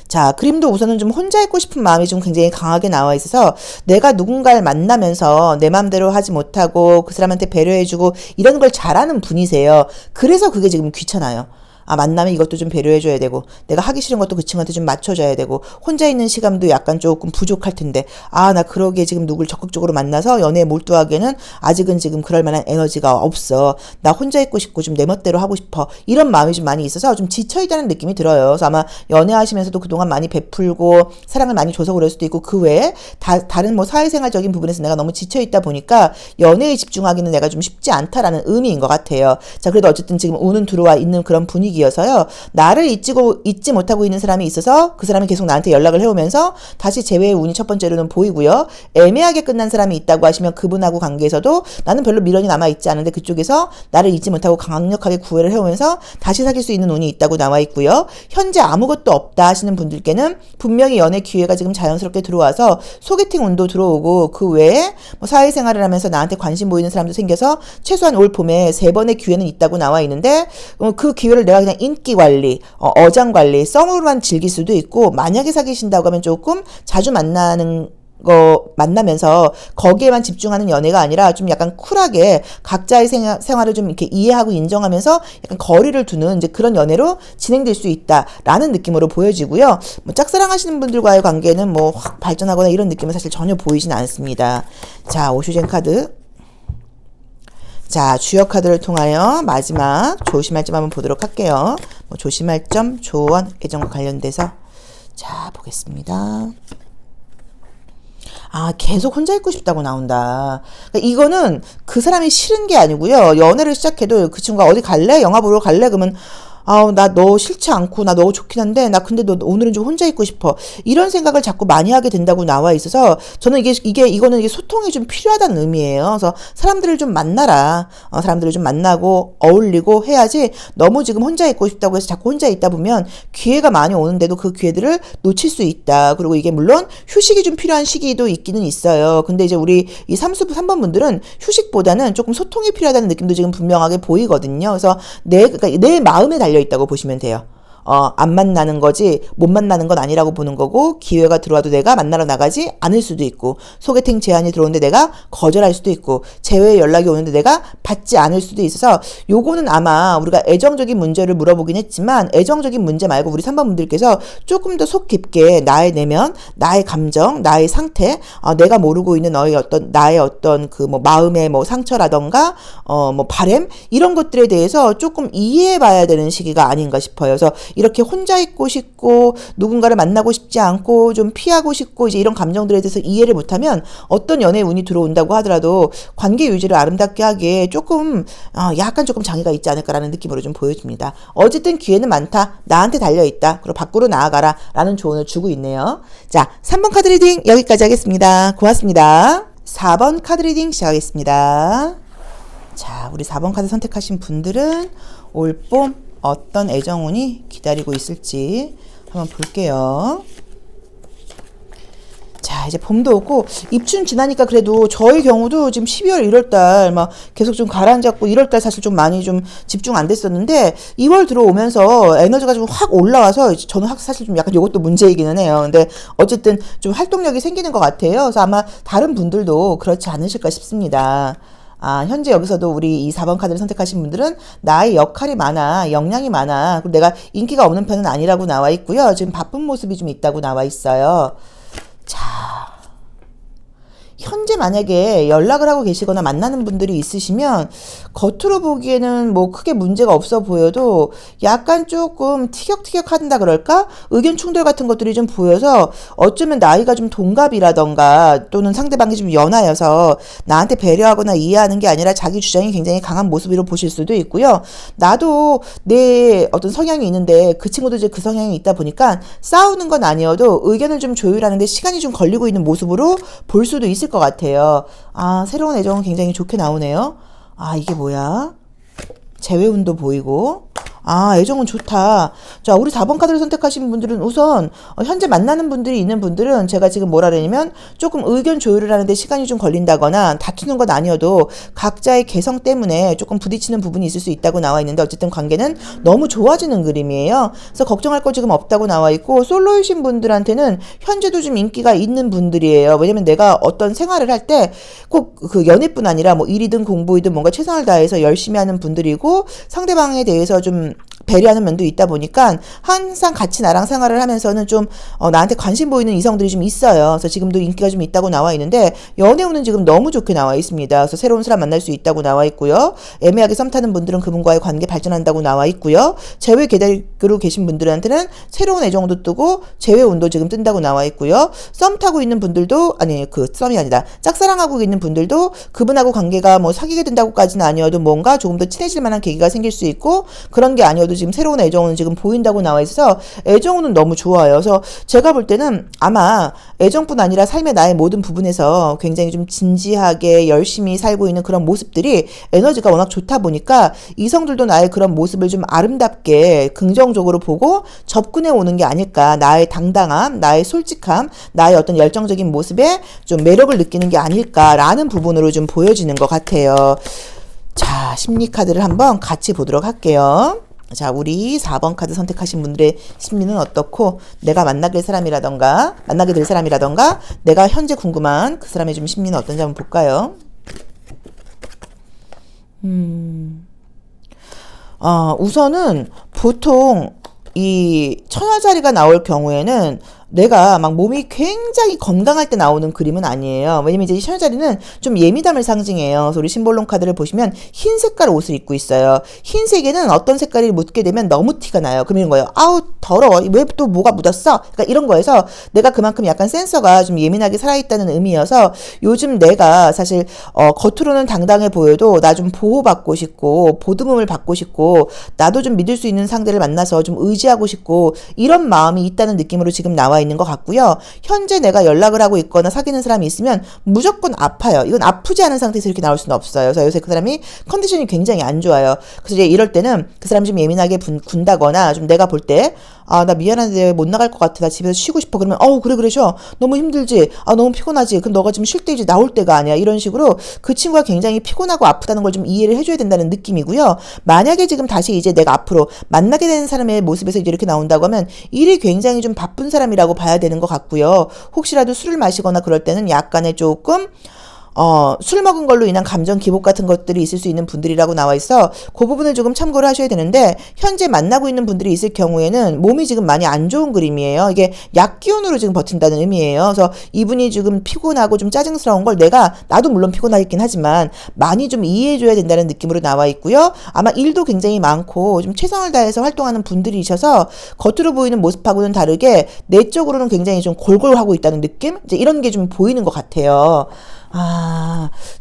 자, 그림도 우선은 좀 혼자 있고 싶은 마음이 좀 굉장히 강하게 나와 있어서 내가 누군가를 만나면서 내 맘대로 하지 못하고 그 사람한테 배려해주고 이런 걸 잘하는 분이세요. 그래서 그게 지금 귀찮아요. 만나면 이것도 좀 배려해줘야 되고, 내가 하기 싫은 것도 그 친구한테 좀 맞춰줘야 되고, 혼자 있는 시간도 약간 조금 부족할 텐데, 나 그러기에 지금 누굴 적극적으로 만나서 연애에 몰두하기에는 아직은 지금 그럴 만한 에너지가 없어. 나 혼자 있고 싶고 좀 내 멋대로 하고 싶어. 이런 마음이 좀 많이 있어서 좀 지쳐있다는 느낌이 들어요. 그래서 아마 연애하시면서도 그동안 많이 베풀고, 사랑을 많이 줘서 그럴 수도 있고, 그 외에 다른 뭐 사회생활적인 부분에서 내가 너무 지쳐있다 보니까 연애에 집중하기는 내가 좀 쉽지 않다라는 의미인 것 같아요. 자, 그래도 어쨌든 지금 운은 들어와 있는 그런 분위기 이어서요. 나를 잊지 못하고 있는 사람이 있어서 그 사람이 계속 나한테 연락을 해오면서 다시 재회의 운이 첫 번째로는 보이고요. 애매하게 끝난 사람이 있다고 하시면 그분하고 관계에서도 나는 별로 미련이 남아있지 않은데 그쪽에서 나를 잊지 못하고 강력하게 구애를 해오면서 다시 사귈 수 있는 운이 있다고 나와 있고요. 현재 아무것도 없다 하시는 분들께는 분명히 연애 기회가 지금 자연스럽게 들어와서 소개팅 운도 들어오고 그 외에 뭐 사회생활을 하면서 나한테 관심 보이는 사람도 생겨서 최소한 올 봄에 3번의 기회는 있다고 나와 있는데 그 기회를 내가 그냥 인기 관리, 어장 관리, 썸으로만 즐길 수도 있고 만약에 사귀신다고 하면 조금 자주 만나면서 거기에만 집중하는 연애가 아니라 좀 약간 쿨하게 각자의 생활을 좀 이렇게 이해하고 인정하면서 약간 거리를 두는 이제 그런 연애로 진행될 수 있다라는 느낌으로 보여지고요. 뭐 짝사랑하시는 분들과의 관계는 뭐 확 발전하거나 이런 느낌은 사실 전혀 보이진 않습니다. 자, 오슈젠 카드. 자, 주역 카드를 통하여 마지막 조심할 점 한번 보도록 할게요. 뭐 조심할 점, 조언, 애정과 관련돼서. 자, 보겠습니다. 계속 혼자 있고 싶다고 나온다. 그러니까 이거는 그 사람이 싫은 게 아니고요. 연애를 시작해도 그 친구가 어디 갈래? 영화 보러 갈래? 그러면 나 너 싫지 않고 나 너 좋긴 한데 나 근데 너 오늘은 좀 혼자 있고 싶어. 이런 생각을 자꾸 많이 하게 된다고 나와 있어서 저는 이거는 소통이 좀 필요하다는 의미예요. 그래서 사람들을 좀 만나라. 사람들을 좀 만나고 어울리고 해야지 너무 지금 혼자 있고 싶다고 해서 자꾸 혼자 있다 보면 기회가 많이 오는데도 그 기회들을 놓칠 수 있다. 그리고 이게 물론 휴식이 좀 필요한 시기도 있기는 있어요. 근데 이제 우리 이 3번 분들은 휴식보다는 조금 소통이 필요하다는 느낌도 지금 분명하게 보이거든요. 그래서 그러니까 내 마음에 달려 있다고 보시면 돼요. 안 만나는 거지 못 만나는 건 아니라고 보는 거고 기회가 들어와도 내가 만나러 나가지 않을 수도 있고 소개팅 제안이 들어오는데 내가 거절할 수도 있고 재회 연락이 오는데 내가 받지 않을 수도 있어서 요거는 아마 우리가 애정적인 문제를 물어보긴 했지만 애정적인 문제 말고 우리 3번 분들께서 조금 더 속 깊게 나의 내면, 나의 감정, 나의 상태, 내가 모르고 있는 나의 어떤 그 뭐 마음의 뭐 상처라던가 뭐 바램 이런 것들에 대해서 조금 이해해 봐야 되는 시기가 아닌가 싶어요. 그래서 이렇게 혼자 있고 싶고 누군가를 만나고 싶지 않고 좀 피하고 싶고 이제 이런 감정들에 대해서 이해를 못하면 어떤 연애의 운이 들어온다고 하더라도 관계 유지를 아름답게 하기에 조금 약간 조금 장애가 있지 않을까라는 느낌으로 좀 보여집니다. 어쨌든 기회는 많다. 나한테 달려있다. 그리고 밖으로 나아가라 라는 조언을 주고 있네요. 자, 3번 카드 리딩 여기까지 하겠습니다. 고맙습니다. 4번 카드 리딩 시작하겠습니다. 자, 우리 4번 카드 선택하신 분들은 올봄 어떤 애정운이 기다리고 있을지 한번 볼게요. 자, 이제 봄도 오고 입춘 지나니까 그래도 저의 경우도 지금 12월 1월 달 막 계속 좀 가라앉았고 1월 달 사실 좀 많이 좀 집중 안 됐었는데 2월 들어오면서 에너지가 좀 확 올라와서 이제 저는 사실 좀 약간 이것도 문제이기는 해요. 근데 어쨌든 좀 활동력이 생기는 것 같아요. 그래서 아마 다른 분들도 그렇지 않으실까 싶습니다. 현재 여기서도 우리 이 4번 카드를 선택하신 분들은 나의 역할이 많아, 역량이 많아. 그리고 내가 인기가 없는 편은 아니라고 나와 있고요. 지금 바쁜 모습이 좀 있다고 나와 있어요. 자, 현재 만약에 연락을 하고 계시거나 만나는 분들이 있으시면 겉으로 보기에는 뭐 크게 문제가 없어 보여도 약간 조금 티격태격한다 그럴까? 의견 충돌 같은 것들이 좀 보여서 어쩌면 나이가 좀 동갑이라던가 또는 상대방이 좀 연하여서 나한테 배려하거나 이해하는 게 아니라 자기 주장이 굉장히 강한 모습으로 보실 수도 있고요. 나도 내 어떤 성향이 있는데 그 친구도 이제 그 성향이 있다 보니까 싸우는 건 아니어도 의견을 좀 조율하는데 시간이 좀 걸리고 있는 모습으로 볼 수도 있을 것 같아요. 새로운 애정은 굉장히 좋게 나오네요. 이게 뭐야? 재회운도 보이고. 애정은 좋다. 자, 우리 4번 카드를 선택하신 분들은 우선 현재 만나는 분들이 있는 분들은 제가 지금 뭐라 그러냐면 조금 의견 조율을 하는데 시간이 좀 걸린다거나 다투는 건 아니어도 각자의 개성 때문에 조금 부딪히는 부분이 있을 수 있다고 나와 있는데 어쨌든 관계는 너무 좋아지는 그림이에요. 그래서 걱정할 거 지금 없다고 나와 있고 솔로이신 분들한테는 현재도 좀 인기가 있는 분들이에요. 왜냐면 내가 어떤 생활을 할 때 꼭 그 연애뿐 아니라 뭐 일이든 공부이든 뭔가 최선을 다해서 열심히 하는 분들이고 상대방에 대해서 좀 배려하는 면도 있다 보니까 항상 같이 나랑 생활을 하면서는 좀 나한테 관심 보이는 이성들이 좀 있어요. 그래서 지금도 인기가 좀 있다고 나와 있는데 연애운은 지금 너무 좋게 나와 있습니다. 그래서 새로운 사람 만날 수 있다고 나와 있고요. 애매하게 썸 타는 분들은 그분과의 관계 발전한다고 나와 있고요. 재회 계획으로 계신 분들한테는 새로운 애정도 뜨고 재회운도 지금 뜬다고 나와 있고요. 썸 타고 있는 분들도 썸이 아니다. 짝사랑하고 있는 분들도 그분하고 관계가 뭐 사귀게 된다고까지는 아니어도 뭔가 조금 더 친해질 만한 계기가 생길 수 있고 그런 게 아니어도 지금 새로운 애정운은 지금 보인다고 나와 있어서 애정운은 너무 좋아요. 그래서 제가 볼 때는 아마 애정뿐 아니라 삶의 나의 모든 부분에서 굉장히 좀 진지하게 열심히 살고 있는 그런 모습들이 에너지가 워낙 좋다 보니까 이성들도 나의 그런 모습을 좀 아름답게 긍정적으로 보고 접근해 오는 게 아닐까. 나의 당당함, 나의 솔직함, 나의 어떤 열정적인 모습에 좀 매력을 느끼는 게 아닐까라는 부분으로 좀 보여지는 것 같아요. 자, 심리 카드를 한번 같이 보도록 할게요. 자, 우리 4번 카드 선택하신 분들의 심리는 어떻고 내가 만나게 될 사람이라던가 내가 현재 궁금한 그 사람의 좀 심리는 어떤지 한번 볼까요? 우선은 보통 이 처녀자리가 나올 경우에는 내가 막 몸이 굉장히 건강할 때 나오는 그림은 아니에요. 왜냐면 이제 이 처녀자리는 좀 예민함을 상징해요. 그래서 우리 심볼론 카드를 보시면 흰 색깔 옷을 입고 있어요. 흰색에는 어떤 색깔이 묻게 되면 너무 티가 나요. 그럼 이런 거예요. 아우 더러워. 왜 또 뭐가 묻었어? 그러니까 이런 거에서 내가 그만큼 약간 센서가 좀 예민하게 살아있다는 의미여서 요즘 내가 사실 겉으로는 당당해 보여도 나 좀 보호받고 싶고 보듬음을 받고 싶고 나도 좀 믿을 수 있는 상대를 만나서 좀 의지하고 싶고 이런 마음이 있다는 느낌으로 지금 나와 있는 것 같고요. 현재 내가 연락을 하고 있거나 사귀는 사람이 있으면 무조건 아파요. 이건 아프지 않은 상태에서 이렇게 나올 수는 없어요. 그래서 요새 그 사람이 컨디션이 굉장히 안 좋아요. 그래서 이제 이럴 때는 그 사람이 좀 예민하게 군다거나 좀 내가 볼 때 나 미안한데 못 나갈 것 같아. 나 집에서 쉬고 싶어. 그러면 그래 쉬어. 너무 힘들지. 너무 피곤하지. 그럼 너가 지금 쉴 때이지 나올 때가 아니야. 이런 식으로 그 친구가 굉장히 피곤하고 아프다는 걸 좀 이해를 해줘야 된다는 느낌이고요. 만약에 지금 다시 이제 내가 앞으로 만나게 되는 사람의 모습에서 이제 이렇게 나온다고 하면 일이 굉장히 좀 바쁜 사람이라고 봐야 되는 것 같고요. 혹시라도 술을 마시거나 그럴 때는 약간의 조금 술 먹은 걸로 인한 감정 기복 같은 것들이 있을 수 있는 분들이라고 나와 있어 그 부분을 조금 참고를 하셔야 되는데 현재 만나고 있는 분들이 있을 경우에는 몸이 지금 많이 안 좋은 그림이에요. 이게 약 기운으로 지금 버틴다는 의미예요. 그래서 이분이 지금 피곤하고 좀 짜증스러운 걸 나도 물론 피곤하긴 하지만 많이 좀 이해해줘야 된다는 느낌으로 나와 있고요. 아마 일도 굉장히 많고 좀 최선을 다해서 활동하는 분들이셔서 겉으로 보이는 모습하고는 다르게 내적으로는 굉장히 좀 골골하고 있다는 느낌? 이제 이런 게 좀 보이는 것 같아요.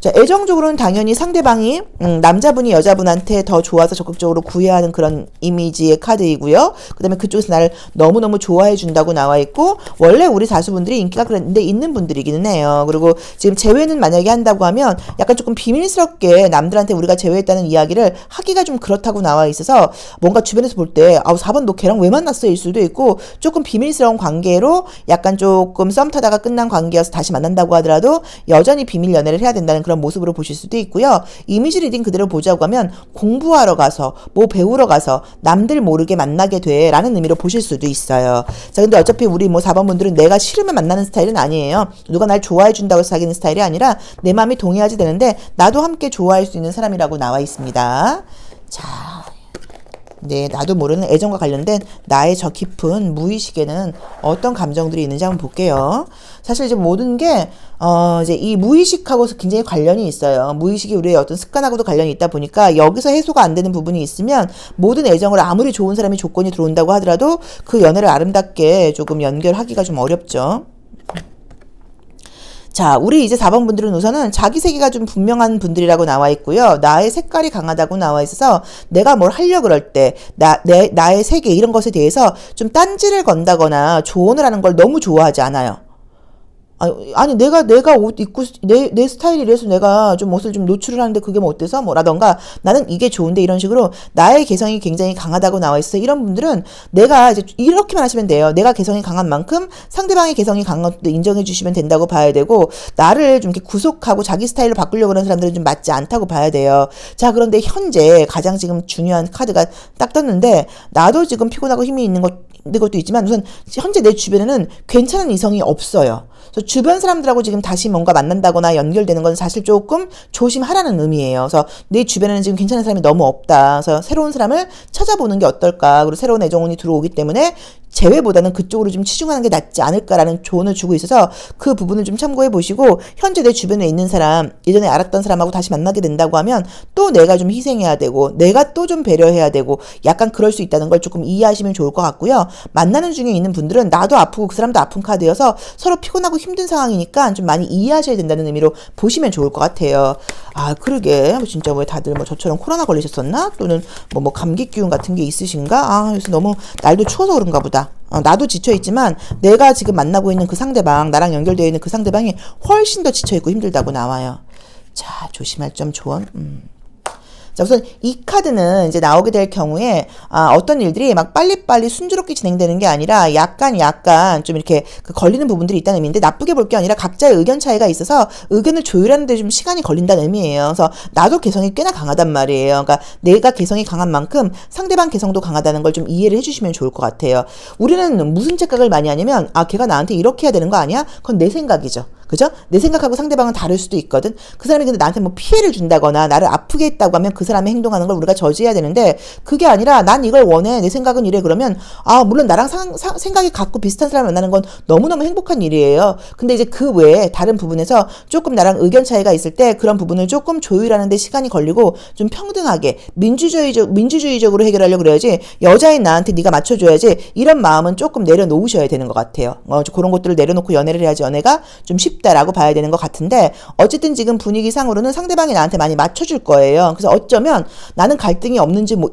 자, 애정적으로는 당연히 상대방이 남자분이 여자분한테 더 좋아서 적극적으로 구애하는 그런 이미지의 카드이고요. 그 다음에 그쪽에서 나를 너무너무 좋아해 준다고 나와 있고, 원래 우리 다수분들이 인기가 그런데 있는 분들이기는 해요. 그리고 지금 제외는 만약에 한다고 하면 약간 조금 비밀스럽게 남들한테 우리가 제외했다는 이야기를 하기가 좀 그렇다고 나와 있어서 뭔가 주변에서 볼 때 4번 너 걔랑 왜 만났어? 일 수도 있고, 조금 비밀스러운 관계로 약간 조금 썸 타다가 끝난 관계여서 다시 만난다고 하더라도 여전히 비밀 연애를 해야 된다는 그런 모습으로 보실 수도 있고요. 이미지 리딩 그대로 보자고 하면 공부하러 가서 뭐 배우러 가서 남들 모르게 만나게 돼 라는 의미로 보실 수도 있어요. 자, 근데 어차피 우리 뭐 4번 분들은 내가 싫으면 만나는 스타일은 아니에요. 누가 날 좋아해 준다고 해서 사귀는 스타일이 아니라 내 마음이 동의하지 되는데 나도 함께 좋아할 수 있는 사람이라고 나와 있습니다. 자, 네, 나도 모르는 애정과 관련된 나의 저 깊은 무의식에는 어떤 감정들이 있는지 한번 볼게요. 사실 이제 모든 게, 이제 이 무의식하고 굉장히 관련이 있어요. 무의식이 우리의 어떤 습관하고도 관련이 있다 보니까 여기서 해소가 안 되는 부분이 있으면 모든 애정을 아무리 좋은 사람이 조건이 들어온다고 하더라도 그 연애를 아름답게 조금 연결하기가 좀 어렵죠. 자, 우리 이제 4번 분들은 우선은 자기 세계가 좀 분명한 분들이라고 나와 있고요. 나의 색깔이 강하다고 나와 있어서 내가 뭘 하려고 그럴 때, 나의 세계 이런 것에 대해서 좀 딴지를 건다거나 조언을 하는 걸 너무 좋아하지 않아요. 아니 내가 옷 입고 내 스타일이 이래서 내가 좀 옷을 좀 노출을 하는데 그게 뭐 어때서 뭐라던가 나는 이게 좋은데 이런 식으로 나의 개성이 굉장히 강하다고 나와 있어요. 이런 분들은 내가 이제 이렇게만 하시면 돼요. 내가 개성이 강한 만큼 상대방의 개성이 강한 것도 인정해 주시면 된다고 봐야 되고, 나를 좀 이렇게 구속하고 자기 스타일로 바꾸려고 하는 사람들은 좀 맞지 않다고 봐야 돼요. 자, 그런데 현재 가장 지금 중요한 카드가 딱 떴는데, 나도 지금 피곤하고 힘이 있는 것도 있지만 우선 현재 내 주변에는 괜찮은 이성이 없어요. 그래서 주변 사람들하고 지금 다시 뭔가 만난다거나 연결되는 건 사실 조금 조심하라는 의미예요. 그래서 내 주변에는 지금 괜찮은 사람이 너무 없다. 그래서 새로운 사람을 찾아보는 게 어떨까. 그리고 새로운 애정운이 들어오기 때문에 재회보다는 그쪽으로 좀 치중하는 게 낫지 않을까라는 조언을 주고 있어서 그 부분을 좀 참고해 보시고, 현재 내 주변에 있는 사람, 예전에 알았던 사람하고 다시 만나게 된다고 하면 또 내가 좀 희생해야 되고 내가 또 좀 배려해야 되고 약간 그럴 수 있다는 걸 조금 이해하시면 좋을 것 같고요. 만나는 중에 있는 분들은 나도 아프고 그 사람도 아픈 카드여서 서로 피곤하고 힘든 상황이니까 좀 많이 이해하셔야 된다는 의미로 보시면 좋을 것 같아요. 그러게 진짜 왜 다들 뭐 저처럼 코로나 걸리셨었나? 또는 뭐 감기 기운 같은 게 있으신가? 그래서 너무 날도 추워서 그런가 보다. 나도 지쳐있지만 내가 지금 만나고 있는 그 상대방, 나랑 연결되어 있는 그 상대방이 훨씬 더 지쳐있고 힘들다고 나와요. 자, 조심할 점 조언. 자, 우선 이 카드는 이제 나오게 될 경우에 어떤 일들이 막 빨리빨리 순조롭게 진행되는 게 아니라 약간 좀 이렇게 걸리는 부분들이 있다는 의미인데, 나쁘게 볼 게 아니라 각자의 의견 차이가 있어서 의견을 조율하는 데 좀 시간이 걸린다는 의미예요. 그래서 나도 개성이 꽤나 강하단 말이에요. 그러니까 내가 개성이 강한 만큼 상대방 개성도 강하다는 걸 좀 이해를 해주시면 좋을 것 같아요. 우리는 무슨 착각을 많이 하냐면 걔가 나한테 이렇게 해야 되는 거 아니야? 그건 내 생각이죠. 그죠? 내 생각하고 상대방은 다를 수도 있거든. 그 사람이 근데 나한테 뭐 피해를 준다거나 나를 아프게 했다고 하면 그 사람의 행동하는 걸 우리가 저지해야 되는데, 그게 아니라 난 이걸 원해, 내 생각은 이래, 그러면 물론 나랑 생각이 같고 비슷한 사람을 만나는 건 너무너무 행복한 일이에요. 근데 이제 그 외에 다른 부분에서 조금 나랑 의견 차이가 있을 때 그런 부분을 조금 조율하는 데 시간이 걸리고, 좀 평등하게 민주주의적으로 해결하려고 그래야지, 여자인 나한테 네가 맞춰줘야지, 이런 마음은 조금 내려놓으셔야 되는 것 같아요. 그런 것들을 내려놓고 연애를 해야지 연애가 좀 쉽다라고 봐야 되는 것 같은데, 어쨌든 지금 분위기상으로는 상대방이 나한테 많이 맞춰줄 거예요. 그래서 어쩌면 나는 갈등이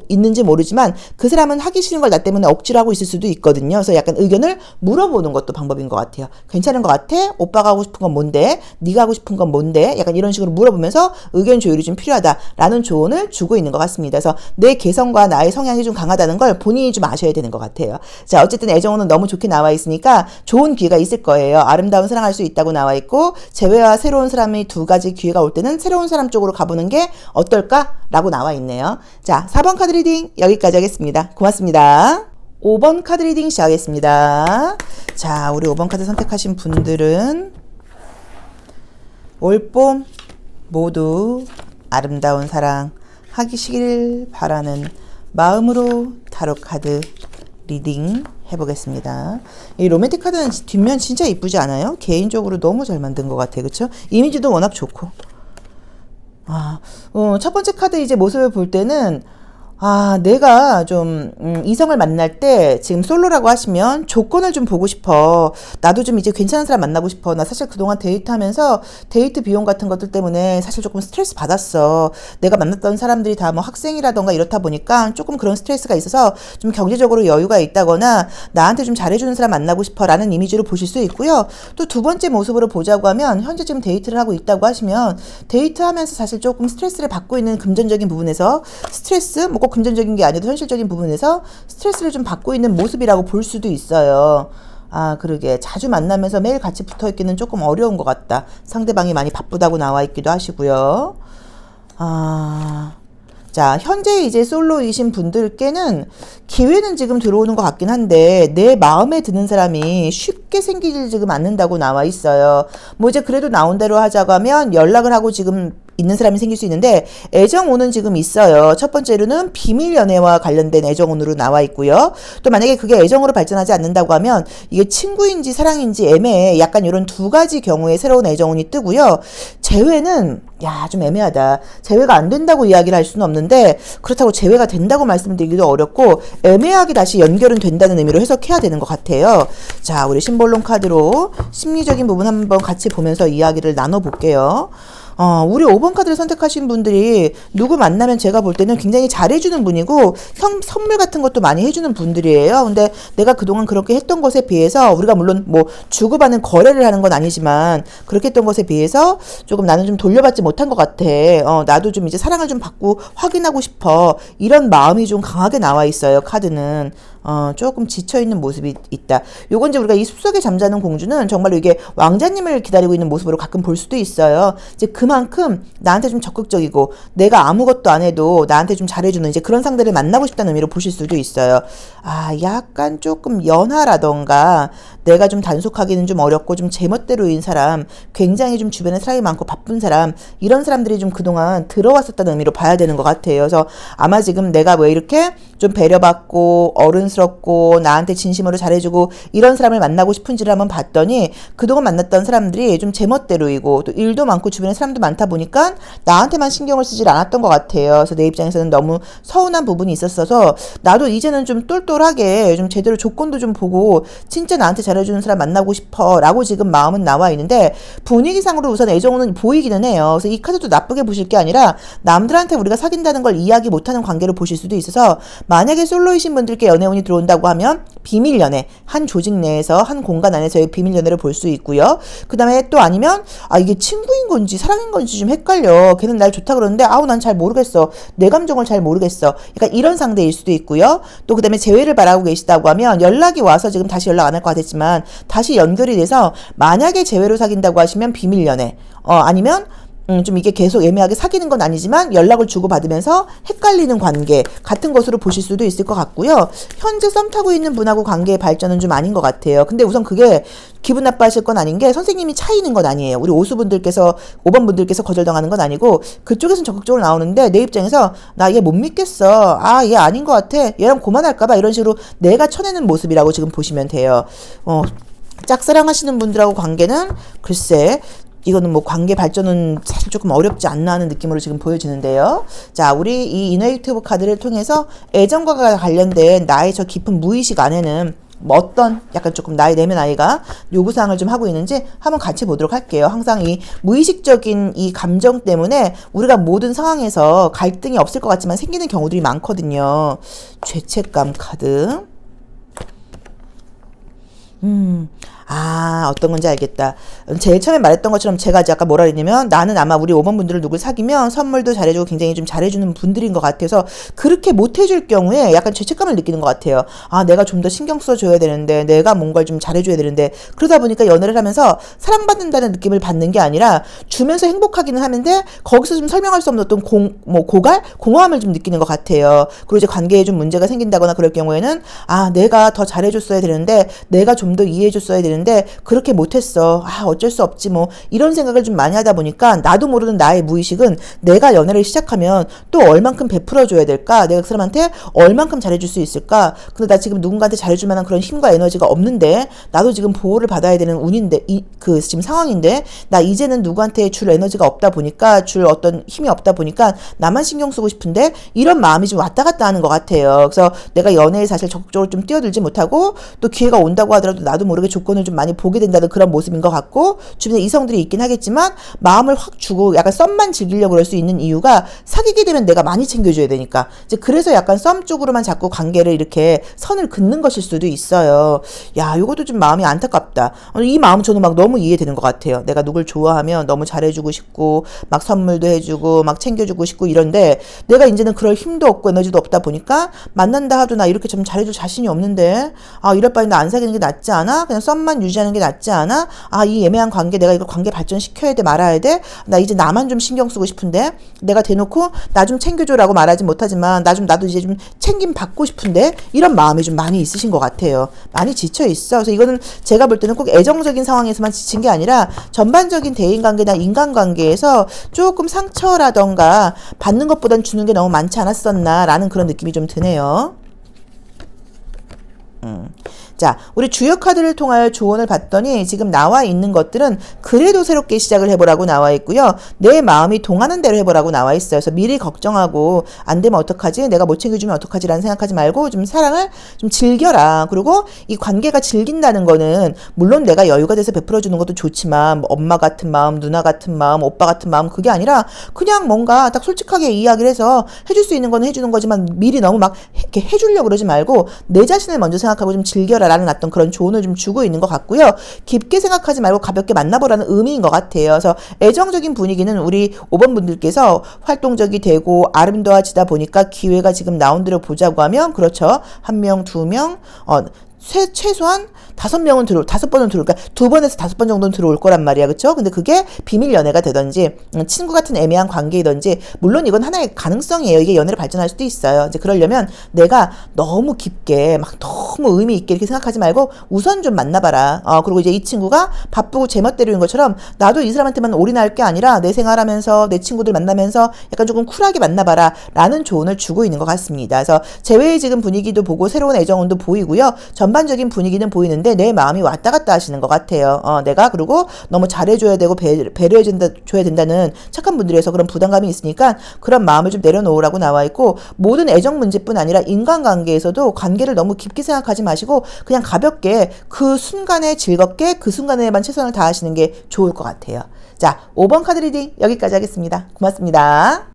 있는지 모르지만 그 사람은 하기 싫은 걸 나 때문에 억지로 하고 있을 수도 있거든요. 그래서 약간 의견을 물어보는 것도 방법인 것 같아요. 괜찮은 것 같아? 오빠가 하고 싶은 건 뭔데? 네가 하고 싶은 건 뭔데? 약간 이런 식으로 물어보면서 의견 조율이 좀 필요하다라는 조언을 주고 있는 것 같습니다. 그래서 내 개성과 나의 성향이 좀 강하다는 걸 본인이 좀 아셔야 되는 것 같아요. 자, 어쨌든 애정운은 너무 좋게 나와 있으니까 좋은 기회가 있을 거예요. 아름다운 사랑할 수 있다고 나와 있고, 재회와 새로운 사람이 두 가지 기회가 올 때는 새로운 사람 쪽으로 가보는 게 어떨까라고 나와 있네요. 자, 4번 카드 리딩 여기까지 하겠습니다. 고맙습니다. 5번 카드 리딩 시작하겠습니다. 자, 우리 5번 카드 선택하신 분들은 올봄 모두 아름다운 사랑 하시길 바라는 마음으로 타로 카드 리딩 해보겠습니다. 이 로맨틱 카드는 뒷면 진짜 이쁘지 않아요? 개인적으로 너무 잘 만든 것 같아요. 그쵸? 이미지도 워낙 좋고. 첫 번째 카드 이제 모습을 볼 때는 내가 좀, 이성을 만날 때 지금 솔로라고 하시면 조건을 좀 보고 싶어. 나도 좀 이제 괜찮은 사람 만나고 싶어. 나 사실 그동안 데이트하면서 데이트 비용 같은 것들 때문에 사실 조금 스트레스 받았어. 내가 만났던 사람들이 다 뭐 학생이라던가 이렇다 보니까 조금 그런 스트레스가 있어서 좀 경제적으로 여유가 있다거나 나한테 좀 잘해주는 사람 만나고 싶어 라는 이미지로 보실 수 있고요. 또 두 번째 모습으로 보자고 하면 현재 지금 데이트를 하고 있다고 하시면 데이트하면서 사실 조금 스트레스를 받고 있는 금전적인 부분에서 스트레스, 뭐 꼭 금전적인 게 아니어도 현실적인 부분에서 스트레스를 좀 받고 있는 모습이라고 볼 수도 있어요. 그러게. 자주 만나면서 매일 같이 붙어 있기는 조금 어려운 것 같다. 상대방이 많이 바쁘다고 나와 있기도 하시고요. 자, 현재 이제 솔로이신 분들께는 기회는 지금 들어오는 것 같긴 한데 내 마음에 드는 사람이 쉽게 생기질 지금 않는다고 나와 있어요. 뭐 이제 그래도 나온 대로 하자고 하면 연락을 하고 지금 있는 사람이 생길 수 있는데 애정운은 지금 있어요. 첫 번째로는 비밀 연애와 관련된 애정운으로 나와 있고요. 또 만약에 그게 애정으로 발전하지 않는다고 하면 이게 친구인지 사랑인지 애매해. 약간 이런 두 가지 경우에 새로운 애정운이 뜨고요. 재회는 좀 애매하다. 재회가 안 된다고 이야기를 할 수는 없는데 그렇다고 재회가 된다고 말씀드리기도 어렵고 애매하게 다시 연결은 된다는 의미로 해석해야 되는 것 같아요. 자, 우리 심볼론 카드로 심리적인 부분 한번 같이 보면서 이야기를 나눠볼게요. 우리 5번 카드를 선택하신 분들이 누구 만나면 제가 볼 때는 굉장히 잘해주는 분이고 선물 같은 것도 많이 해주는 분들이에요. 근데 내가 그동안 그렇게 했던 것에 비해서 우리가 물론 뭐 주고받는 거래를 하는 건 아니지만 그렇게 했던 것에 비해서 조금 나는 좀 돌려받지 못한 것 같아. 나도 좀 이제 사랑을 좀 받고 확인하고 싶어. 이런 마음이 좀 강하게 나와 있어요. 카드는. 조금 지쳐있는 모습이 있다. 요건 이제 우리가 이 숲속에 잠자는 공주는 정말로 이게 왕자님을 기다리고 있는 모습으로 가끔 볼 수도 있어요. 이제 그만큼 나한테 좀 적극적이고 내가 아무것도 안 해도 나한테 좀 잘해주는 이제 그런 상대를 만나고 싶다는 의미로 보실 수도 있어요. 약간 조금 연하라던가 내가 좀 단속하기는 좀 어렵고 좀 제멋대로인 사람, 굉장히 좀 주변에 사람이 많고 바쁜 사람, 이런 사람들이 좀 그동안 들어왔었다는 의미로 봐야 되는 것 같아요. 그래서 아마 지금 내가 왜 이렇게 좀 배려받고 어른스럽고 나한테 진심으로 잘해주고 이런 사람을 만나고 싶은지를 한번 봤더니 그동안 만났던 사람들이 좀 제멋대로이고 또 일도 많고 주변에 사람도 많다 보니까 나한테만 신경을 쓰질 않았던 것 같아요. 그래서 내 입장에서는 너무 서운한 부분이 있었어서 나도 이제는 좀 똘똘하게 좀 제대로 조건도 좀 보고 진짜 나한테 잘해주는 사람 만나고 싶어 라고 지금 마음은 나와 있는데 분위기상으로 우선 애정은 보이기는 해요. 그래서 이 카드도 나쁘게 보실 게 아니라 남들한테 우리가 사귄다는 걸 이야기 못하는 관계로 보실 수도 있어서 만약에 솔로이신 분들께 연애운이 들어온다고 하면 비밀 연애, 한 조직 내에서 한 공간 안에서의 비밀 연애를 볼 수 있고요. 그 다음에 또 아니면 이게 친구인 건지 사랑인 건지 좀 헷갈려. 걔는 날 좋다 그러는데 난 잘 모르겠어. 내 감정을 잘 모르겠어. 약간 이런 상대일 수도 있고요. 또 그 다음에 재회를 바라고 계시다고 하면 연락이 와서 지금 다시 연락 안 할 것 같았지만 다시 연결이 돼서 만약에 재회로 사귄다고 하시면 비밀 연애 아니면 좀 이게 계속 애매하게 사귀는 건 아니지만 연락을 주고받으면서 헷갈리는 관계 같은 것으로 보실 수도 있을 것 같고요. 현재 썸 타고 있는 분하고 관계의 발전은 좀 아닌 것 같아요. 근데 우선 그게 기분 나빠하실 건 아닌 게 선생님이 차이는 건 아니에요. 우리 오수분들께서 5번 분들께서 거절당하는 건 아니고 그쪽에서는 적극적으로 나오는데 내 입장에서 나 얘 못 믿겠어. 얘 아닌 것 같아. 얘랑 고만할까 봐 이런 식으로 내가 쳐내는 모습이라고 지금 보시면 돼요. 짝사랑하시는 분들하고 관계는 글쎄 이거는 뭐 관계 발전은 사실 조금 어렵지 않나 하는 느낌으로 지금 보여지는데요. 자, 우리 이 이너웨이티브 카드를 통해서 애정과 관련된 나의 저 깊은 무의식 안에는 뭐 어떤 약간 조금 나의 내면 아이가 요구사항을 좀 하고 있는지 한번 같이 보도록 할게요. 항상 이 무의식적인 이 감정 때문에 우리가 모든 상황에서 갈등이 없을 것 같지만 생기는 경우들이 많거든요. 죄책감 카드. 어떤 건지 알겠다. 제일 처음에 말했던 것처럼 제가 아까 뭐라 그랬냐면 나는 아마 우리 5번 분들을 누굴 사귀면 선물도 잘해주고 굉장히 좀 잘해주는 분들인 것 같아서 그렇게 못해줄 경우에 약간 죄책감을 느끼는 것 같아요. 내가 좀 더 신경 써줘야 되는데 내가 뭔가를 좀 잘해줘야 되는데 그러다 보니까 연애를 하면서 사랑받는다는 느낌을 받는 게 아니라 주면서 행복하기는 하는데 거기서 좀 설명할 수 없는 어떤 공허함을 좀 느끼는 것 같아요. 그리고 이제 관계에 좀 문제가 생긴다거나 그럴 경우에는 내가 더 잘해줬어야 되는데 내가 좀 더 이해해줬어야 되는데 되는데 그렇게 못했어. 아, 어쩔 수 없지 뭐. 이런 생각을 좀 많이 하다 보니까 나도 모르는 나의 무의식은 내가 연애를 시작하면 또 얼만큼 베풀어줘야 될까? 내가 그 사람한테 얼만큼 잘해줄 수 있을까? 근데 나 지금 누군가한테 잘해줄 만한 그런 힘과 에너지가 없는데 나도 지금 보호를 받아야 되는 운인데 지금 상황인데 나 이제는 누구한테 줄 에너지가 없다 보니까 줄 어떤 힘이 없다 보니까 나만 신경 쓰고 싶은데 이런 마음이 좀 왔다 갔다 하는 것 같아요. 그래서 내가 연애에 사실 적극적으로 좀 뛰어들지 못하고 또 기회가 온다고 하더라도 나도 모르게 조건을 좀 많이 보게 된다는 그런 모습인 것 같고 주변에 이성들이 있긴 하겠지만 마음을 확 주고 약간 썸만 즐기려고 그럴 수 있는 이유가 사귀게 되면 내가 많이 챙겨줘야 되니까 이제 그래서 약간 썸 쪽으로만 자꾸 관계를 이렇게 선을 긋는 것일 수도 있어요. 야, 이것도 좀 마음이 안타깝다. 이 마음 저는 막 너무 이해되는 것 같아요. 내가 누굴 좋아하면 너무 잘해주고 싶고 막 선물도 해주고 막 챙겨주고 싶고 이런데 내가 이제는 그럴 힘도 없고 에너지도 없다 보니까 만난다 하도 나 이렇게 좀 잘해줄 자신이 없는데 아, 이럴 바에 나 안 사귀는 게 낫지 않아? 그냥 썸만 유지하는 게 낫지 않아? 아, 이 애매한 관계 내가 이거 관계 발전시켜야 돼 말아야 돼? 나 이제 나만 좀 신경 쓰고 싶은데 내가 대놓고 나 좀 챙겨줘라고 말하지 못하지만 나도 이제 좀 챙김 받고 싶은데 이런 마음이 좀 많이 있으신 것 같아요. 많이 지쳐 있어. 그래서 이거는 제가 볼 때는 꼭 애정적인 상황에서만 지친 게 아니라 전반적인 대인관계나 인간관계에서 조금 상처라던가 받는 것보단 주는 게 너무 많지 않았었나라는 그런 느낌이 좀 드네요. 자, 우리 주요 카드를 통하여 조언을 받더니 지금 나와 있는 것들은 그래도 새롭게 시작을 해보라고 나와 있고요. 내 마음이 동하는 대로 해보라고 나와 있어요. 그래서 미리 걱정하고 안 되면 어떡하지? 내가 못 챙겨주면 어떡하지? 라는 생각하지 말고 좀 사랑을 좀 즐겨라. 그리고 이 관계가 즐긴다는 거는 물론 내가 여유가 돼서 베풀어주는 것도 좋지만 뭐 엄마 같은 마음, 누나 같은 마음, 오빠 같은 마음 그게 아니라 그냥 뭔가 딱 솔직하게 이야기를 해서 해줄 수 있는 건 해주는 거지만 미리 너무 막 이렇게 해주려고 그러지 말고 내 자신을 먼저 생각하고 좀 즐겨라. 라는 어떤 그런 조언을 좀 주고 있는 것 같고요. 깊게 생각하지 말고 가볍게 만나보라는 의미인 것 같아요. 그래서 애정적인 분위기는 우리 5번 분들께서 활동적이 되고 아름다워지다 보니까 기회가 지금 나온 대로 보자고 하면 그렇죠. 한 명, 두 명, 최소한 5명은 다섯 번은 그러니까 2번에서 5번 정도는 들어올 거란 말이야. 그쵸? 근데 그게 비밀 연애가 되든지, 친구 같은 애매한 관계이든지, 물론 이건 하나의 가능성이에요. 이게 연애로 발전할 수도 있어요. 이제 그러려면 내가 너무 깊게, 막 너무 의미 있게 이렇게 생각하지 말고 우선 좀 만나봐라. 그리고 이제 이 친구가 바쁘고 제멋대로인 것처럼 나도 이 사람한테만 올인할 게 아니라 내 생활하면서 내 친구들 만나면서 약간 조금 쿨하게 만나봐라. 라는 조언을 주고 있는 것 같습니다. 그래서 제외의 지금 분위기도 보고 새로운 애정운도 보이고요. 전반적인 분위기는 보이는데 내 마음이 왔다 갔다 하시는 것 같아요. 내가 그리고 너무 잘해줘야 되고 줘야 된다는 착한 분들에서 그런 부담감이 있으니까 그런 마음을 좀 내려놓으라고 나와 있고 모든 애정 문제뿐 아니라 인간관계에서도 관계를 너무 깊게 생각하지 마시고 그냥 가볍게 그 순간에 즐겁게 그 순간에만 최선을 다하시는 게 좋을 것 같아요. 자, 5번 카드 리딩 여기까지 하겠습니다. 고맙습니다.